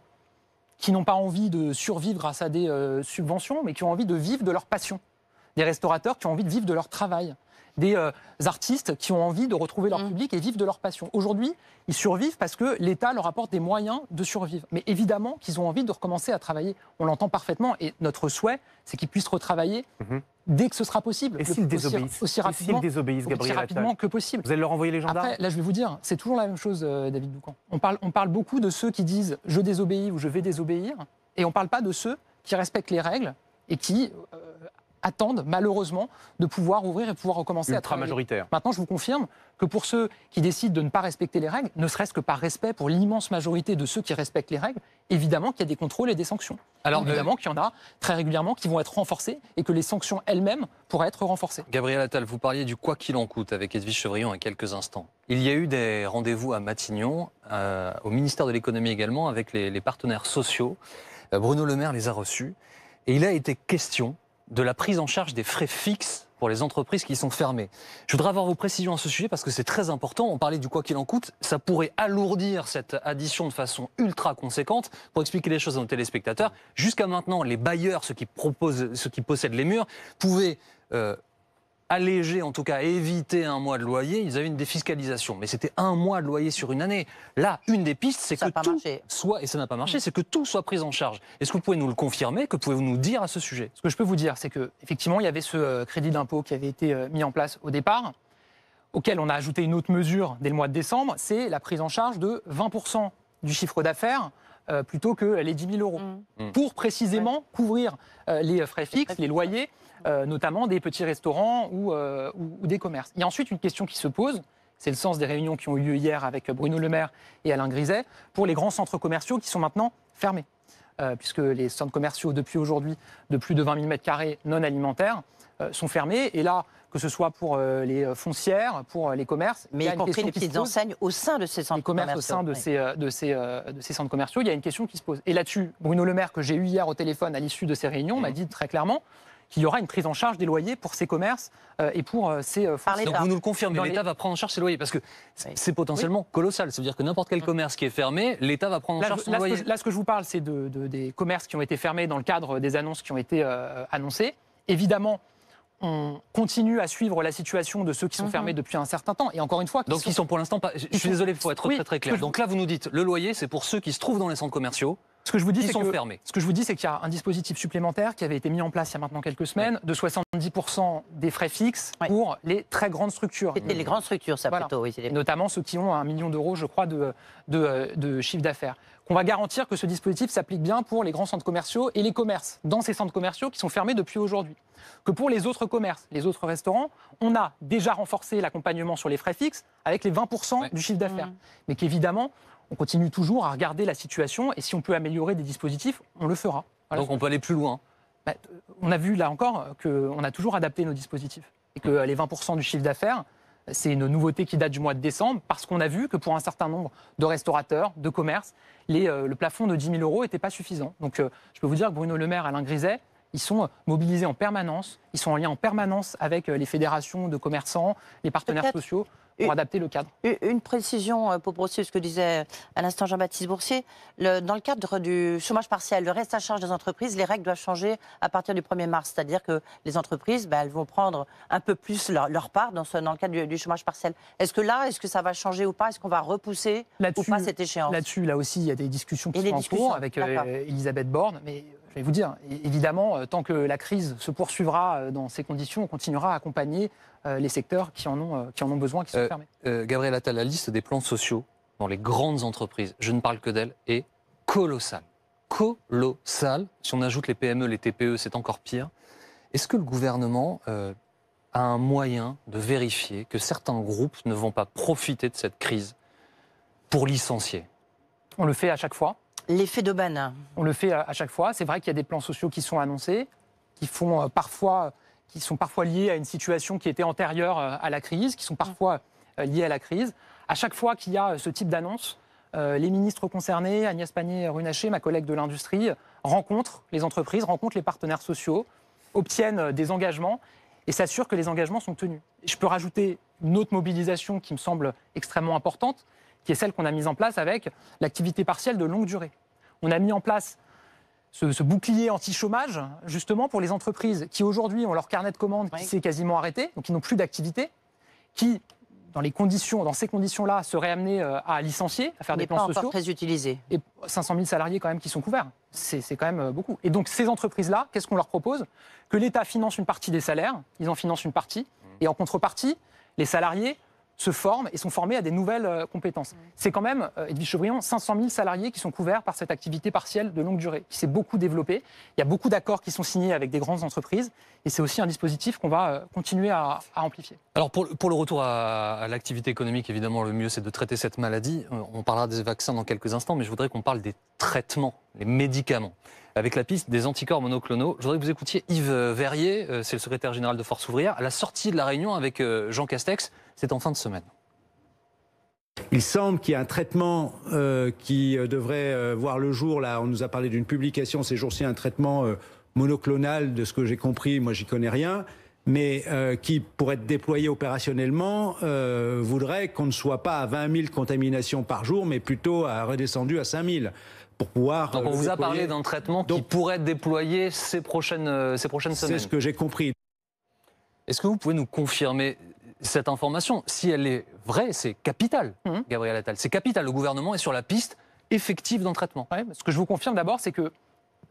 qui n'ont pas envie de survivre grâce à des subventions, mais qui ont envie de vivre de leur passion. Des restaurateurs qui ont envie de vivre de leur travail. Des artistes qui ont envie de retrouver leur public et vivre de leur passion. Aujourd'hui, ils survivent parce que l'État leur apporte des moyens de survivre. Mais évidemment qu'ils ont envie de recommencer à travailler. On l'entend parfaitement. Et notre souhait, c'est qu'ils puissent retravailler dès que ce sera possible. Et s'ils désobéissent? Aussi rapidement, Gabriel rapidement Attal, que possible. vous allez leur envoyer les gendarmes? Après, là, je vais vous dire, c'est toujours la même chose, David Doucan. On parle beaucoup de ceux qui disent « je désobéis » ou « je vais désobéir », et on ne parle pas de ceux qui respectent les règles et qui attendent, malheureusement, de pouvoir ouvrir et pouvoir recommencer à travailler. Ultra-majoritaire. Maintenant, je vous confirme que pour ceux qui décident de ne pas respecter les règles, ne serait-ce que par respect pour l'immense majorité de ceux qui respectent les règles, évidemment qu'il y a des contrôles et des sanctions. Alors, évidemment qu'il y en a très régulièrement qui vont être renforcées et que les sanctions elles-mêmes pourraient être renforcées. Gabriel Attal, vous parliez du quoi qu'il en coûte avec Edwige Chevrillon il y a quelques instants. Il y a eu des rendez-vous à Matignon, au ministère de l'économie également, avec les partenaires sociaux. Bruno Le Maire les a reçus et il a été question de la prise en charge des frais fixes pour les entreprises qui sont fermées. Je voudrais avoir vos précisions à ce sujet parce que c'est très important. On parlait du quoi qu'il en coûte. Ça pourrait alourdir cette addition de façon ultra conséquente. Pour expliquer les choses à nos téléspectateurs, jusqu'à maintenant, les bailleurs, ceux qui possèdent les murs, pouvaient alléger, en tout cas éviter un mois de loyer. Ils avaient une défiscalisation. Mais c'était un mois de loyer sur une année. Là, une des pistes, c'est que tout soit, et ça n'a pas marché, c'est que tout soit pris en charge. Est-ce que vous pouvez nous le confirmer? Que pouvez-vous nous dire à ce sujet? Ce que je peux vous dire, c'est qu'effectivement, il y avait ce crédit d'impôt qui avait été mis en place au départ, auquel on a ajouté une autre mesure dès le mois de décembre, c'est la prise en charge de 20% du chiffre d'affaires plutôt que les 10 000 euros, pour précisément couvrir les frais fixes, les loyers, notamment des petits restaurants ou des commerces. Il y a ensuite une question qui se pose, c'est le sens des réunions qui ont eu lieu hier avec Bruno Le Maire et Alain Griset, pour les grands centres commerciaux qui sont maintenant fermés. Puisque les centres commerciaux, depuis aujourd'hui, de plus de 20 000 m² non alimentaires, sont fermés. Et là, que ce soit pour les foncières, pour les commerces... Mais y compris les petites enseignes au sein de ces centres commerciaux. Les commerces au sein de ces centres commerciaux, il y a une question qui se pose. Et là-dessus, Bruno Le Maire, que j'ai eu hier au téléphone à l'issue de ces réunions, m'a dit très clairement qu'il y aura une prise en charge des loyers pour ces commerces et pour ces foncières. Donc vous nous le confirmez, l'État va prendre en charge ces loyers, parce que c'est potentiellement colossal. Ça veut dire que n'importe quel commerce qui est fermé, l'État va prendre en charge son loyer. Là, ce que je vous parle, c'est des commerces qui ont été fermés dans le cadre des annonces qui ont été annoncées. Évidemment, on continue à suivre la situation de ceux qui sont fermés depuis un certain temps. Et encore une fois... Donc ils sont pour l'instant pas... Je suis désolé, il faut être très clair. Donc là, vous nous dites, le loyer, c'est pour ceux qui se trouvent dans les centres commerciaux. Ce que je vous dis, c'est qu'il y a un dispositif supplémentaire qui avait été mis en place il y a maintenant quelques semaines, de 70% des frais fixes pour les très grandes structures. C'était les grandes structures, ça plutôt, oui. Et notamment ceux qui ont 1 million d'euros, je crois, de chiffre d'affaires. Qu'on va garantir que ce dispositif s'applique bien pour les grands centres commerciaux et les commerces dans ces centres commerciaux qui sont fermés depuis aujourd'hui. Que pour les autres commerces, les autres restaurants, on a déjà renforcé l'accompagnement sur les frais fixes avec les 20% du chiffre d'affaires. Mais qu'évidemment, on continue toujours à regarder la situation et si on peut améliorer des dispositifs, on le fera. Voilà. Donc on peut aller plus loin. On a vu là encore qu'on a toujours adapté nos dispositifs et que les 20% du chiffre d'affaires, c'est une nouveauté qui date du mois de décembre parce qu'on a vu que pour un certain nombre de restaurateurs, de commerces, le plafond de 10 000 euros n'était pas suffisant. Donc je peux vous dire que Bruno Le Maire, Alain Griset, ils sont mobilisés en permanence, ils sont en lien en permanence avec les fédérations de commerçants, les partenaires sociaux, pour adapter le cadre. Une précision pour poursuivre ce que disait à l'instant Jean-Baptiste Boursier. Dans le cadre du chômage partiel, le reste à charge des entreprises, les règles doivent changer à partir du 1er mars. C'est-à-dire que les entreprises, elles vont prendre un peu plus leur part dans le cadre du chômage partiel. Est-ce que ça va changer ou pas? Est-ce qu'on va repousser ou pas cette échéance? Là-dessus, là aussi, il y a des discussions qui sont en cours avec Elisabeth Borne. Mais je vais vous dire, évidemment, tant que la crise se poursuivra dans ces conditions, on continuera à accompagner les secteurs qui en ont besoin, qui sont fermés. Gabriel Attal, la liste des plans sociaux dans les grandes entreprises, je ne parle que d'elles, est colossale. Colossale. Si on ajoute les PME, les TPE, c'est encore pire. Est-ce que le gouvernement a un moyen de vérifier que certains groupes ne vont pas profiter de cette crise pour licencier? On le fait à chaque fois. L'effet d'aubaine. On le fait à chaque fois. C'est vrai qu'il y a des plans sociaux qui sont annoncés, qui sont parfois liés à une situation qui était antérieure à la crise, qui sont parfois liés à la crise. À chaque fois qu'il y a ce type d'annonce, les ministres concernés, Agnès Pannier-Runacher, ma collègue de l'industrie, rencontrent les entreprises, rencontrent les partenaires sociaux, obtiennent des engagements et s'assurent que les engagements sont tenus. Je peux rajouter une autre mobilisation qui me semble extrêmement importante, qui est celle qu'on a mise en place avec l'activité partielle de longue durée. On a mis en place ce bouclier anti-chômage, justement pour les entreprises qui aujourd'hui ont leur carnet de commandes qui s'est quasiment arrêté, donc qui n'ont plus d'activité, qui, dans ces conditions-là, seraient amenés à licencier, à faire des plans sociaux. Pas encore très utilisé. Et 500 000 salariés quand même qui sont couverts. C'est quand même beaucoup. Et donc ces entreprises-là, qu'est-ce qu'on leur propose? Que l'État finance une partie des salaires, ils en financent une partie, et en contrepartie, les salariés se forment et sont formés à des nouvelles compétences. C'est quand même, Edwige Chevrillon, 500 000 salariés qui sont couverts par cette activité partielle de longue durée, qui s'est beaucoup développée. Il y a beaucoup d'accords qui sont signés avec des grandes entreprises et c'est aussi un dispositif qu'on va continuer à amplifier. Alors pour le retour à l'activité économique, évidemment, le mieux c'est de traiter cette maladie. On parlera des vaccins dans quelques instants, mais je voudrais qu'on parle des traitements, les médicaments. Avec la piste des anticorps monoclonaux, je voudrais que vous écoutiez Yves Verrier, c'est le secrétaire général de Force Ouvrière, à la sortie de la réunion avec Jean Castex, c'est en fin de semaine. Il semble qu'il y a un traitement qui devrait voir le jour. Là, on nous a parlé d'une publication ces jours-ci, un traitement monoclonal, de ce que j'ai compris, moi j'y connais rien, mais qui, pour être déployé opérationnellement, voudrait qu'on ne soit pas à 20 000 contaminations par jour, mais plutôt redescendu à 5 000. Pour pouvoir Donc on vous a parlé d'un traitement qui pourrait être déployé ces prochaines semaines. C'est ce que j'ai compris. Est-ce que vous pouvez nous confirmer cette information? Si elle est vraie, c'est capital, Gabriel Attal. C'est capital. Le gouvernement est sur la piste effective d'un traitement. Ouais, ce que je vous confirme d'abord, c'est que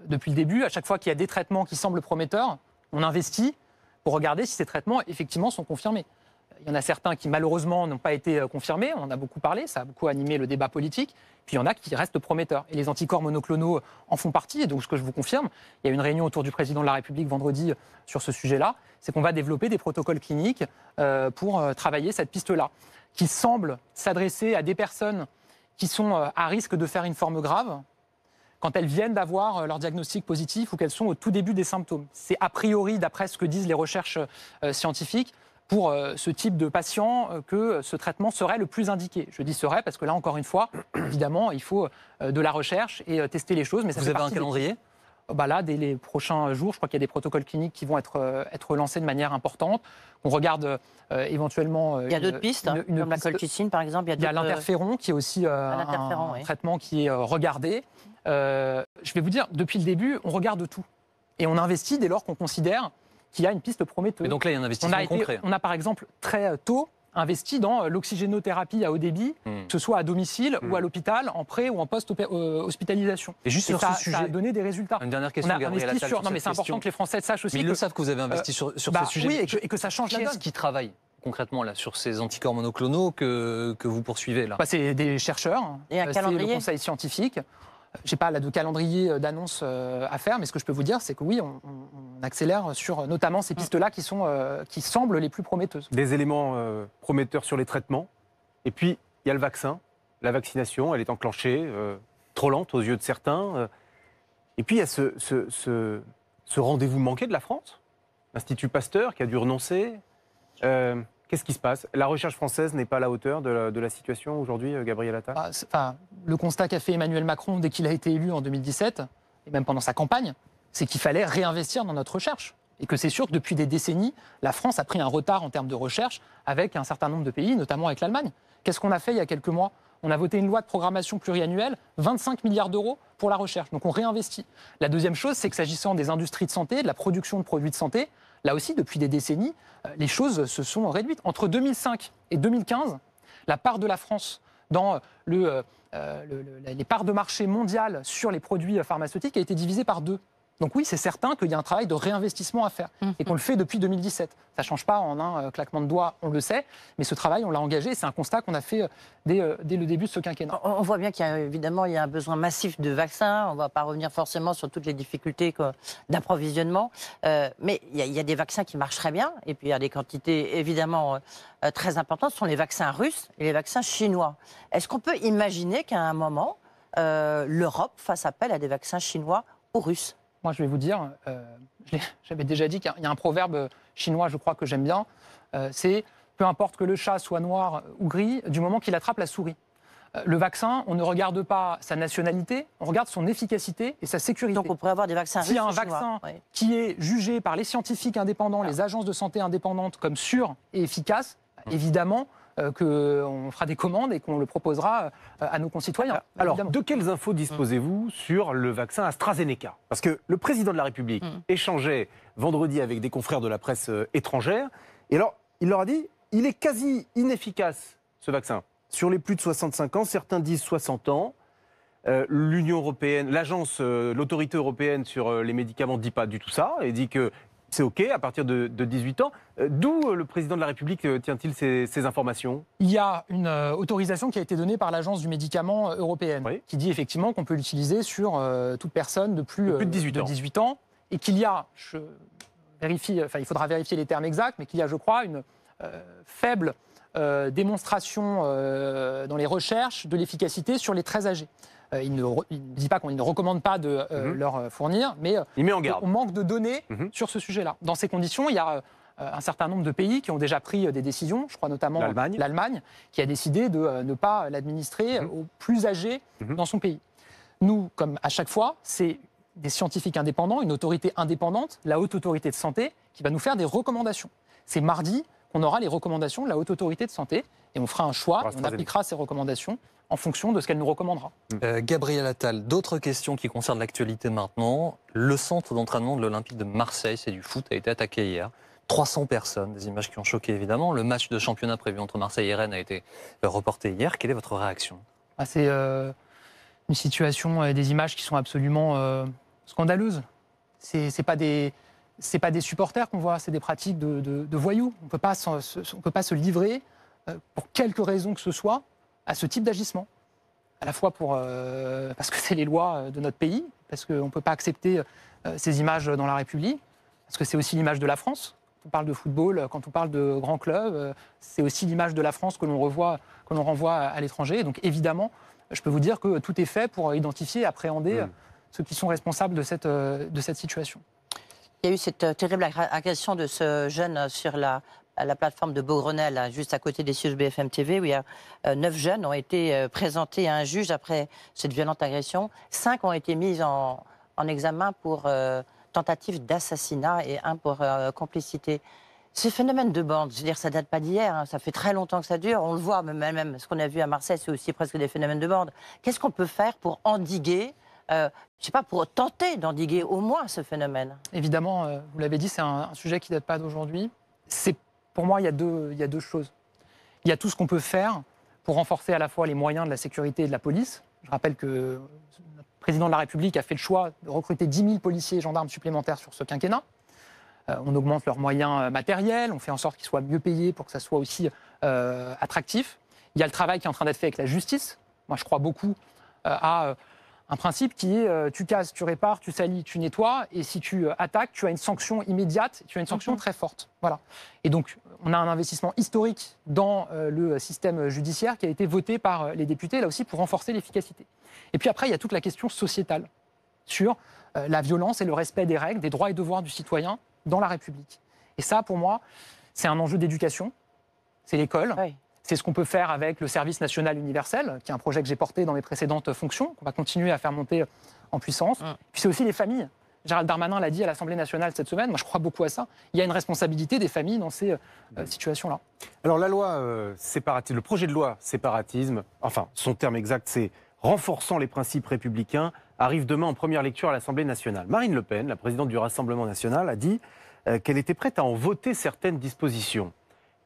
depuis le début, à chaque fois qu'il y a des traitements qui semblent prometteurs, on investit pour regarder si ces traitements effectivement sont confirmés. Il y en a certains qui malheureusement n'ont pas été confirmés, on en a beaucoup parlé, ça a beaucoup animé le débat politique, puis il y en a qui restent prometteurs. Et les anticorps monoclonaux en font partie, et donc ce que je vous confirme, il y a une réunion autour du président de la République vendredi sur ce sujet-là, c'est qu'on va développer des protocoles cliniques pour travailler cette piste-là, qui semble s'adresser à des personnes qui sont à risque de faire une forme grave, quand elles viennent d'avoir leur diagnostic positif ou qu'elles sont au tout début des symptômes. C'est a priori, d'après ce que disent les recherches scientifiques, pour ce type de patient que ce traitement serait le plus indiqué. Je dis serait parce que là, encore une fois, évidemment, il faut de la recherche et tester les choses. Mais ça Vous avez un calendrier ? Là, dès les prochains jours, je crois qu'il y a des protocoles cliniques qui vont être lancés de manière importante. On regarde éventuellement... Il y a d'autres pistes, comme la colchicine, par exemple. Il y a l'interféron, qui est aussi un traitement qui est regardé. Je vais vous dire, depuis le début, on regarde tout. Et on investit dès lors qu'on considère qu'il y a une piste prometteuse. Et donc là, il y a un investissement concret. On a par exemple très tôt investi dans l'oxygénothérapie à haut débit, que ce soit à domicile ou à l'hôpital, en pré ou en post-hospitalisation. Et juste sur ce sujet, ça a donné des résultats. Une dernière question, Gabriel Attal. Non, mais c'est important que les Français sachent aussi. Mais ils le savent que vous avez investi sur ce sujet. Oui, et que ça change la donne. Qui est-ce qui travaille concrètement là, sur ces anticorps monoclonaux que vous poursuivez là? C'est des chercheurs, et un calendrier. C'est le conseil scientifique. Je n'ai pas de calendrier d'annonce à faire, mais ce que je peux vous dire, c'est que oui, on accélère sur notamment ces pistes-là qui semblent les plus prometteuses. Des éléments prometteurs sur les traitements. Et puis, il y a le vaccin. La vaccination, elle est enclenchée, trop lente aux yeux de certains. Et puis, il y a ce rendez-vous manqué de la France. L'Institut Pasteur qui a dû renoncer. Qu'est-ce qui se passe? La recherche française n'est pas à la hauteur de la situation aujourd'hui, Gabriel Attal? Le constat qu'a fait Emmanuel Macron dès qu'il a été élu en 2017, et même pendant sa campagne, c'est qu'il fallait réinvestir dans notre recherche. Et que c'est sûr que depuis des décennies, la France a pris un retard en termes de recherche avec un certain nombre de pays, notamment avec l'Allemagne. Qu'est-ce qu'on a fait il y a quelques mois? On a voté une loi de programmation pluriannuelle, 25 milliards d'euros pour la recherche. Donc on réinvestit. La deuxième chose, c'est que s'agissant des industries de santé, de la production de produits de santé, là aussi, depuis des décennies, les choses se sont réduites. Entre 2005 et 2015, la part de la France dans les parts de marché mondiales sur les produits pharmaceutiques a été divisée par 2. Donc oui, c'est certain qu'il y a un travail de réinvestissement à faire et qu'on le fait depuis 2017. Ça ne change pas en un claquement de doigts, on le sait, mais ce travail, on l'a engagé et c'est un constat qu'on a fait dès le début de ce quinquennat. On voit bien qu'il y a évidemment un besoin massif de vaccins. On ne va pas revenir forcément sur toutes les difficultés d'approvisionnement, mais il y a des vaccins qui marchent très bien et puis il y a des quantités évidemment très importantes. Ce sont les vaccins russes et les vaccins chinois. Est-ce qu'on peut imaginer qu'à un moment, l'Europe fasse appel à des vaccins chinois ou russes? Moi, je vais vous dire, j'avais déjà dit qu'il y a un proverbe chinois, je crois, que j'aime bien, c'est « peu importe que le chat soit noir ou gris, du moment qu'il attrape la souris ». Le vaccin, on ne regarde pas sa nationalité, on regarde son efficacité et sa sécurité. Donc on pourrait avoir des vaccins russes. S'il y a un vaccin qui est jugé par les scientifiques indépendants, les agences de santé indépendantes comme sûr et efficace, évidemment qu'on fera des commandes et qu'on le proposera à nos concitoyens. Alors, évidemment. de quelles infos disposez-vous sur le vaccin AstraZeneca? Parce que le président de la République échangeait vendredi avec des confrères de la presse étrangère. Et alors, il leur a dit, il est quasi inefficace, ce vaccin. Sur les plus de 65 ans, certains disent 60 ans. L'Union européenne, l'autorité européenne sur les médicaments ne dit pas du tout ça. Et dit que c'est OK à partir de 18 ans. D'où le président de la République tient-il ces informations? Il y a une autorisation qui a été donnée par l'Agence du médicament européenne, qui dit effectivement qu'on peut l'utiliser sur toute personne de plus de 18 ans. Et qu'il y a, il faudra vérifier les termes exacts, mais qu'il y a, je crois, une faible démonstration dans les recherches de l'efficacité sur les très âgés. Il ne dit pas qu'on ne recommande pas de leur fournir, mais il met en garde. On manque de données sur ce sujet-là. Dans ces conditions, il y a un certain nombre de pays qui ont déjà pris des décisions, je crois notamment l'Allemagne, qui a décidé de ne pas l'administrer aux plus âgés dans son pays. Nous, comme à chaque fois, c'est des scientifiques indépendants, une autorité indépendante, la Haute Autorité de Santé, qui va nous faire des recommandations. C'est mardi qu'on aura les recommandations de la Haute Autorité de Santé et on fera un choix, on appliquera ces recommandations en fonction de ce qu'elle nous recommandera. Gabriel Attal, d'autres questions qui concernent l'actualité maintenant. Le centre d'entraînement de l'Olympique de Marseille, c'est du foot, a été attaqué hier. 300 personnes, des images qui ont choqué évidemment. Le match de championnat prévu entre Marseille et Rennes a été reporté hier. Quelle est votre réaction ? C'est une situation, des images qui sont absolument scandaleuses. C'est pas des supporters qu'on voit, c'est des pratiques de voyous. On ne peut pas se livrer, pour quelque raison que ce soit, à ce type d'agissement. À la fois parce que c'est les lois de notre pays, parce qu'on ne peut pas accepter ces images dans la République, parce que c'est aussi l'image de la France. Quand on parle de football, quand on parle de grands clubs, c'est aussi l'image de la France que l'on renvoie à l'étranger. Donc évidemment, je peux vous dire que tout est fait pour identifier et appréhender ceux qui sont responsables de cette situation. Il y a eu cette terrible agression de ce jeune sur la plateforme de Beaugrenelle, juste à côté des sièges BFM TV, où il y a 9 jeunes ont été présentés à un juge après cette violente agression. 5 ont été mis en examen pour tentative d'assassinat et 1 pour complicité. Ces phénomènes de bande, je veux dire, ça date pas d'hier, hein, ça fait très longtemps que ça dure. On le voit, même ce qu'on a vu à Marseille, c'est aussi presque des phénomènes de bande. Qu'est-ce qu'on peut faire pour endiguer, je sais pas, pour tenter d'endiguer au moins ce phénomène? Évidemment, vous l'avez dit, c'est un sujet qui date pas d'aujourd'hui. Pour moi, il y a deux choses. Il y a tout ce qu'on peut faire pour renforcer à la fois les moyens de la sécurité et de la police. Je rappelle que le président de la République a fait le choix de recruter 10 000 policiers et gendarmes supplémentaires sur ce quinquennat. On augmente leurs moyens matériels, on fait en sorte qu'ils soient mieux payés pour que ça soit aussi attractif. Il y a le travail qui est en train d'être fait avec la justice. Moi, je crois beaucoup à un principe qui est tu casses, tu répares, tu salis, tu nettoies, et si tu attaques, tu as une sanction immédiate, tu as une sanction très forte. Voilà. Et donc, on a un investissement historique dans le système judiciaire qui a été voté par les députés, là aussi, pour renforcer l'efficacité. Et puis après, il y a toute la question sociétale sur la violence et le respect des règles, des droits et devoirs du citoyen dans la République. Et ça, pour moi, c'est un enjeu d'éducation, c'est l'école. Oui. C'est ce qu'on peut faire avec le service national universel, qui est un projet que j'ai porté dans mes précédentes fonctions, qu'on va continuer à faire monter en puissance. Puis c'est aussi les familles. Gérald Darmanin l'a dit à l'Assemblée nationale cette semaine, moi je crois beaucoup à ça. Il y a une responsabilité des familles dans ces situations-là. Alors la loi séparatisme, le projet de loi séparatisme, enfin son terme exact c'est renforçant les principes républicains, arrive demain en première lecture à l'Assemblée nationale. Marine Le Pen, la présidente du Rassemblement national, a dit qu'elle était prête à en voter certaines dispositions.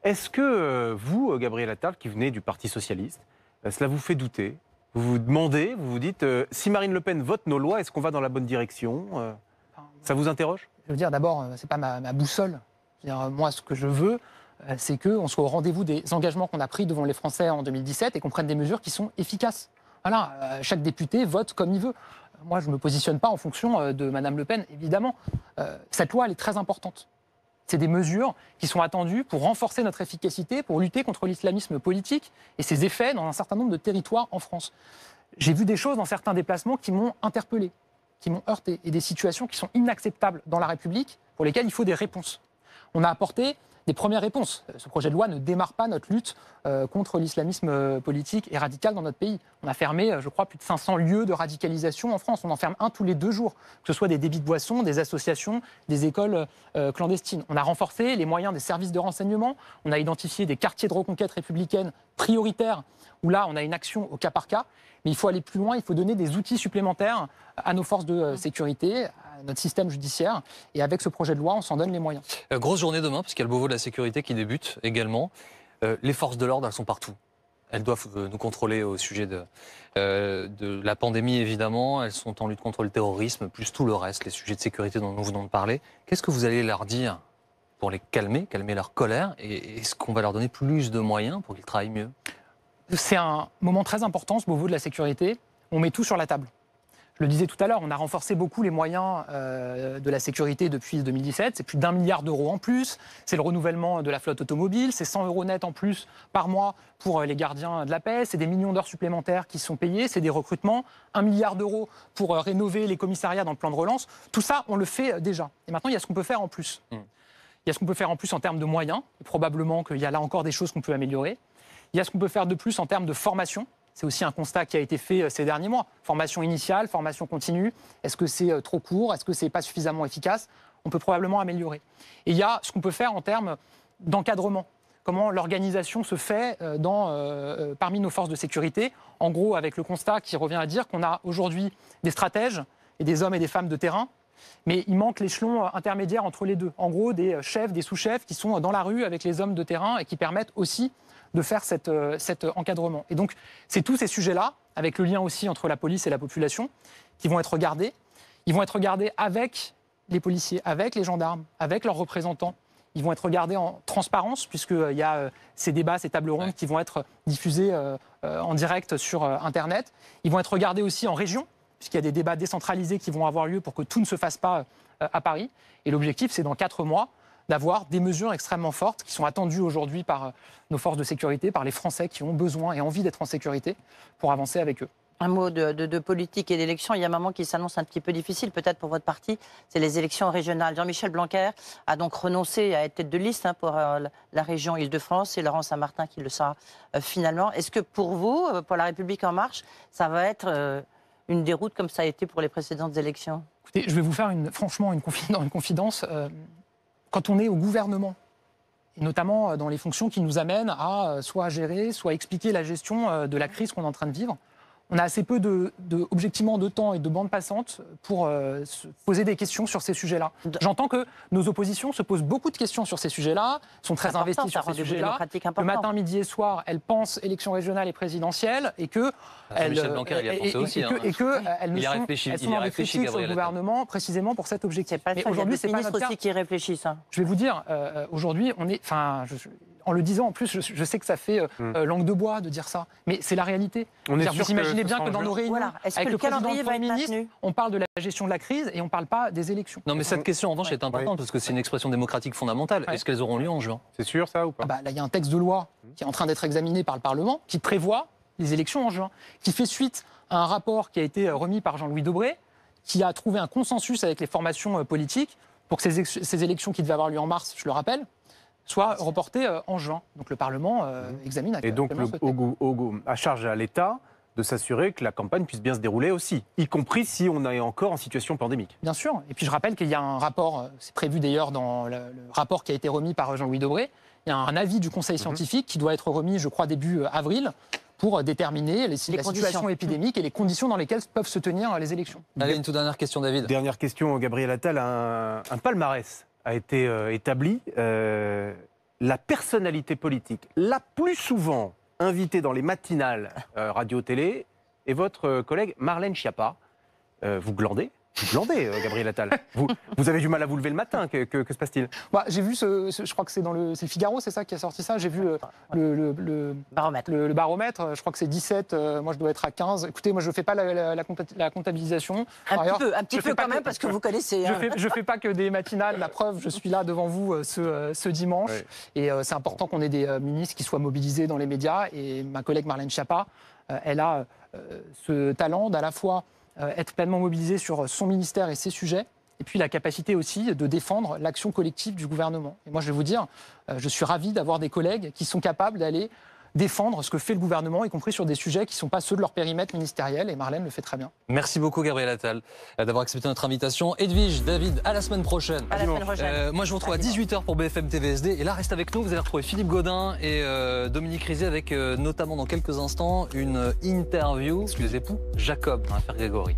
Est-ce que vous, Gabriel Attal, qui venez du Parti socialiste, cela vous fait douter? Vous vous demandez, vous vous dites, si Marine Le Pen vote nos lois, est-ce qu'on va dans la bonne direction? Ça vous interroge? Je veux dire, d'abord, ce n'est pas ma boussole. Je veux dire, moi, ce que je veux, c'est qu'on soit au rendez-vous des engagements qu'on a pris devant les Français en 2017 et qu'on prenne des mesures qui sont efficaces. Voilà, chaque député vote comme il veut. Moi, je ne me positionne pas en fonction de Mme Le Pen, évidemment. Cette loi, elle est très importante. C'est des mesures qui sont attendues pour renforcer notre efficacité, pour lutter contre l'islamisme politique et ses effets dans un certain nombre de territoires en France. J'ai vu des choses dans certains déplacements qui m'ont interpellé, qui m'ont heurté, et des situations qui sont inacceptables dans la République, pour lesquelles il faut des réponses. On a apporté des premières réponses. Ce projet de loi ne démarre pas notre lutte contre l'islamisme politique et radical dans notre pays. On a fermé, je crois, plus de 500 lieux de radicalisation en France. On en ferme un tous les 2 jours, que ce soit des débits de boissons, des associations, des écoles clandestines. On a renforcé les moyens des services de renseignement. On a identifié des quartiers de reconquête républicaine prioritaires, où là, on a une action au cas par cas. Mais il faut aller plus loin, il faut donner des outils supplémentaires à nos forces de sécurité, à notre système judiciaire. Et avec ce projet de loi, on s'en donne les moyens. Grosse journée demain, puisqu'il y a le Beauvau de la sécurité qui débute également. Les forces de l'ordre, elles sont partout. Elles doivent nous contrôler au sujet de la pandémie, évidemment. Elles sont en lutte contre le terrorisme, plus tout le reste, les sujets de sécurité dont nous venons de parler. Qu'est-ce que vous allez leur dire pour les calmer leur colère? Et est-ce qu'on va leur donner plus de moyens pour qu'ils travaillent mieux? C'est un moment très important, ce Beauvau de la sécurité. On met tout sur la table. Je le disais tout à l'heure, on a renforcé beaucoup les moyens de la sécurité depuis 2017. C'est plus d'1 milliard d'euros en plus. C'est le renouvellement de la flotte automobile. C'est 100 € net en plus par mois pour les gardiens de la paix. C'est des millions d'heures supplémentaires qui sont payées. C'est des recrutements. 1 milliard d'euros pour rénover les commissariats dans le plan de relance. Tout ça, on le fait déjà. Et maintenant, il y a ce qu'on peut faire en plus. Il y a ce qu'on peut faire en plus en termes de moyens. Et probablement qu'il y a là encore des choses qu'on peut améliorer. Il y a ce qu'on peut faire de plus en termes de formation. C'est aussi un constat qui a été fait ces derniers mois. Formation initiale, formation continue. Est-ce que c'est trop court? Est-ce que c'est pas suffisamment efficace? On peut probablement améliorer. Et il y a ce qu'on peut faire en termes d'encadrement. Comment l'organisation se fait parmi nos forces de sécurité. En gros, avec le constat qui revient à dire qu'on a aujourd'hui des stratèges et des hommes et des femmes de terrain, mais il manque l'échelon intermédiaire entre les deux. En gros, des chefs, des sous-chefs qui sont dans la rue avec les hommes de terrain et qui permettent aussi de faire cet encadrement. Et donc, c'est tous ces sujets-là, avec le lien aussi entre la police et la population, qui vont être regardés. Ils vont être regardés avec les policiers, avec les gendarmes, avec leurs représentants. Ils vont être regardés en transparence, puisqu'il y a ces débats, ces tables rondes qui vont être diffusés en direct sur Internet. Ils vont être regardés aussi en région, puisqu'il y a des débats décentralisés qui vont avoir lieu pour que tout ne se fasse pas à Paris. Et l'objectif, c'est dans 4 mois d'avoir des mesures extrêmement fortes qui sont attendues aujourd'hui par nos forces de sécurité, par les Français qui ont besoin et envie d'être en sécurité pour avancer avec eux. Un mot de politique et d'élection. Il y a un moment qui s'annonce un petit peu difficile, peut-être pour votre parti, c'est les élections régionales. Jean-Michel Blanquer a donc renoncé à être tête de liste pour la région Île-de-France. C'est Laurent Saint-Martin qui le sera finalement. Est-ce que pour vous, pour La République En Marche, ça va être une déroute comme ça a été pour les précédentes élections? Écoutez, je vais vous faire franchement une confidence. Quand on est au gouvernement, et notamment dans les fonctions qui nous amènent à soit gérer, soit expliquer la gestion de la crise qu'on est en train de vivre, on a assez peu objectivement de temps et de bande passante pour se poser des questions sur ces sujets-là. J'entends que nos oppositions se posent beaucoup de questions sur ces sujets-là, sont très investies sur ces sujets-là. Le matin, midi et soir, elles pensent élections régionales et présidentielles et que Michel Blanquer, il y a pensé aussi. Elles sont réfléchies sur le gouvernement précisément pour cet objectif. Mais aujourd'hui, c'est pas notre cas. Aussi qui réfléchissent. Je vais vous dire, aujourd'hui, on est, en le disant, en plus, je sais que ça fait langue de bois de dire ça, mais c'est la réalité. Vous imaginez bien que dans nos réunions, avec le président et le Premier ministre, on parle de la gestion de la crise et on ne parle pas des élections. Non, mais cette question, en revanche, est importante parce que c'est une expression démocratique fondamentale. Est-ce qu'elles auront lieu en juin? C'est sûr, ça, ou pas? Là, il y a un texte de loi qui est en train d'être examiné par le Parlement qui prévoit les élections en juin, qui fait suite à un rapport qui a été remis par Jean-Louis Debré, qui a trouvé un consensus avec les formations politiques pour que ces élections qui devaient avoir lieu en mars, je le rappelle, soit reporté en juin. Donc le Parlement examine actuellement. Et donc à charge à l'État de s'assurer que la campagne puisse bien se dérouler aussi, y compris si on est encore en situation pandémique. Bien sûr. Et puis je rappelle qu'il y a un rapport, c'est prévu d'ailleurs dans le rapport qui a été remis par Jean-Louis Debré, il y a un avis du Conseil scientifique qui doit être remis, je crois, début avril, pour déterminer la situation épidémique et les conditions dans lesquelles peuvent se tenir les élections. Allez, une toute dernière question, David. Dernière question, Gabriel Attal. Un palmarès a été établi. La personnalité politique la plus souvent invitée dans les matinales radio-télé est votre collègue Marlène Schiappa. Vous glandez? Vous glandez, Gabriel Attal. Vous avez du mal à vous lever le matin. Que se passe-t-il? J'ai vu, je crois que c'est c'est le Figaro, c'est ça qui a sorti ça. J'ai vu le baromètre. Le baromètre, je crois que c'est 17, moi je dois être à 15. Écoutez, moi je ne fais pas la comptabilisation. Un petit peu quand même, parce que vous connaissez. Je ne fais pas que des matinales, la preuve, je suis là devant vous ce dimanche. Ouais. Et c'est important qu'on ait des ministres qui soient mobilisés dans les médias. Et ma collègue Marlène Schiappa, elle a ce talent d'à la fois être pleinement mobilisé sur son ministère et ses sujets, et puis la capacité aussi de défendre l'action collective du gouvernement. Et moi, je vais vous dire, je suis ravi d'avoir des collègues qui sont capables d'aller défendre ce que fait le gouvernement, y compris sur des sujets qui ne sont pas ceux de leur périmètre ministériel, et Marlène le fait très bien. Merci beaucoup, Gabriel Attal, d'avoir accepté notre invitation. Edwige, David, à la semaine prochaine. À la semaine prochaine. Moi, je vous retrouve à 18h pour BFM TVSD, et là, reste avec nous, vous allez retrouver Philippe Gaudin et Dominique Rizet avec notamment dans quelques instants une interview des époux Jacob, affaire Grégory.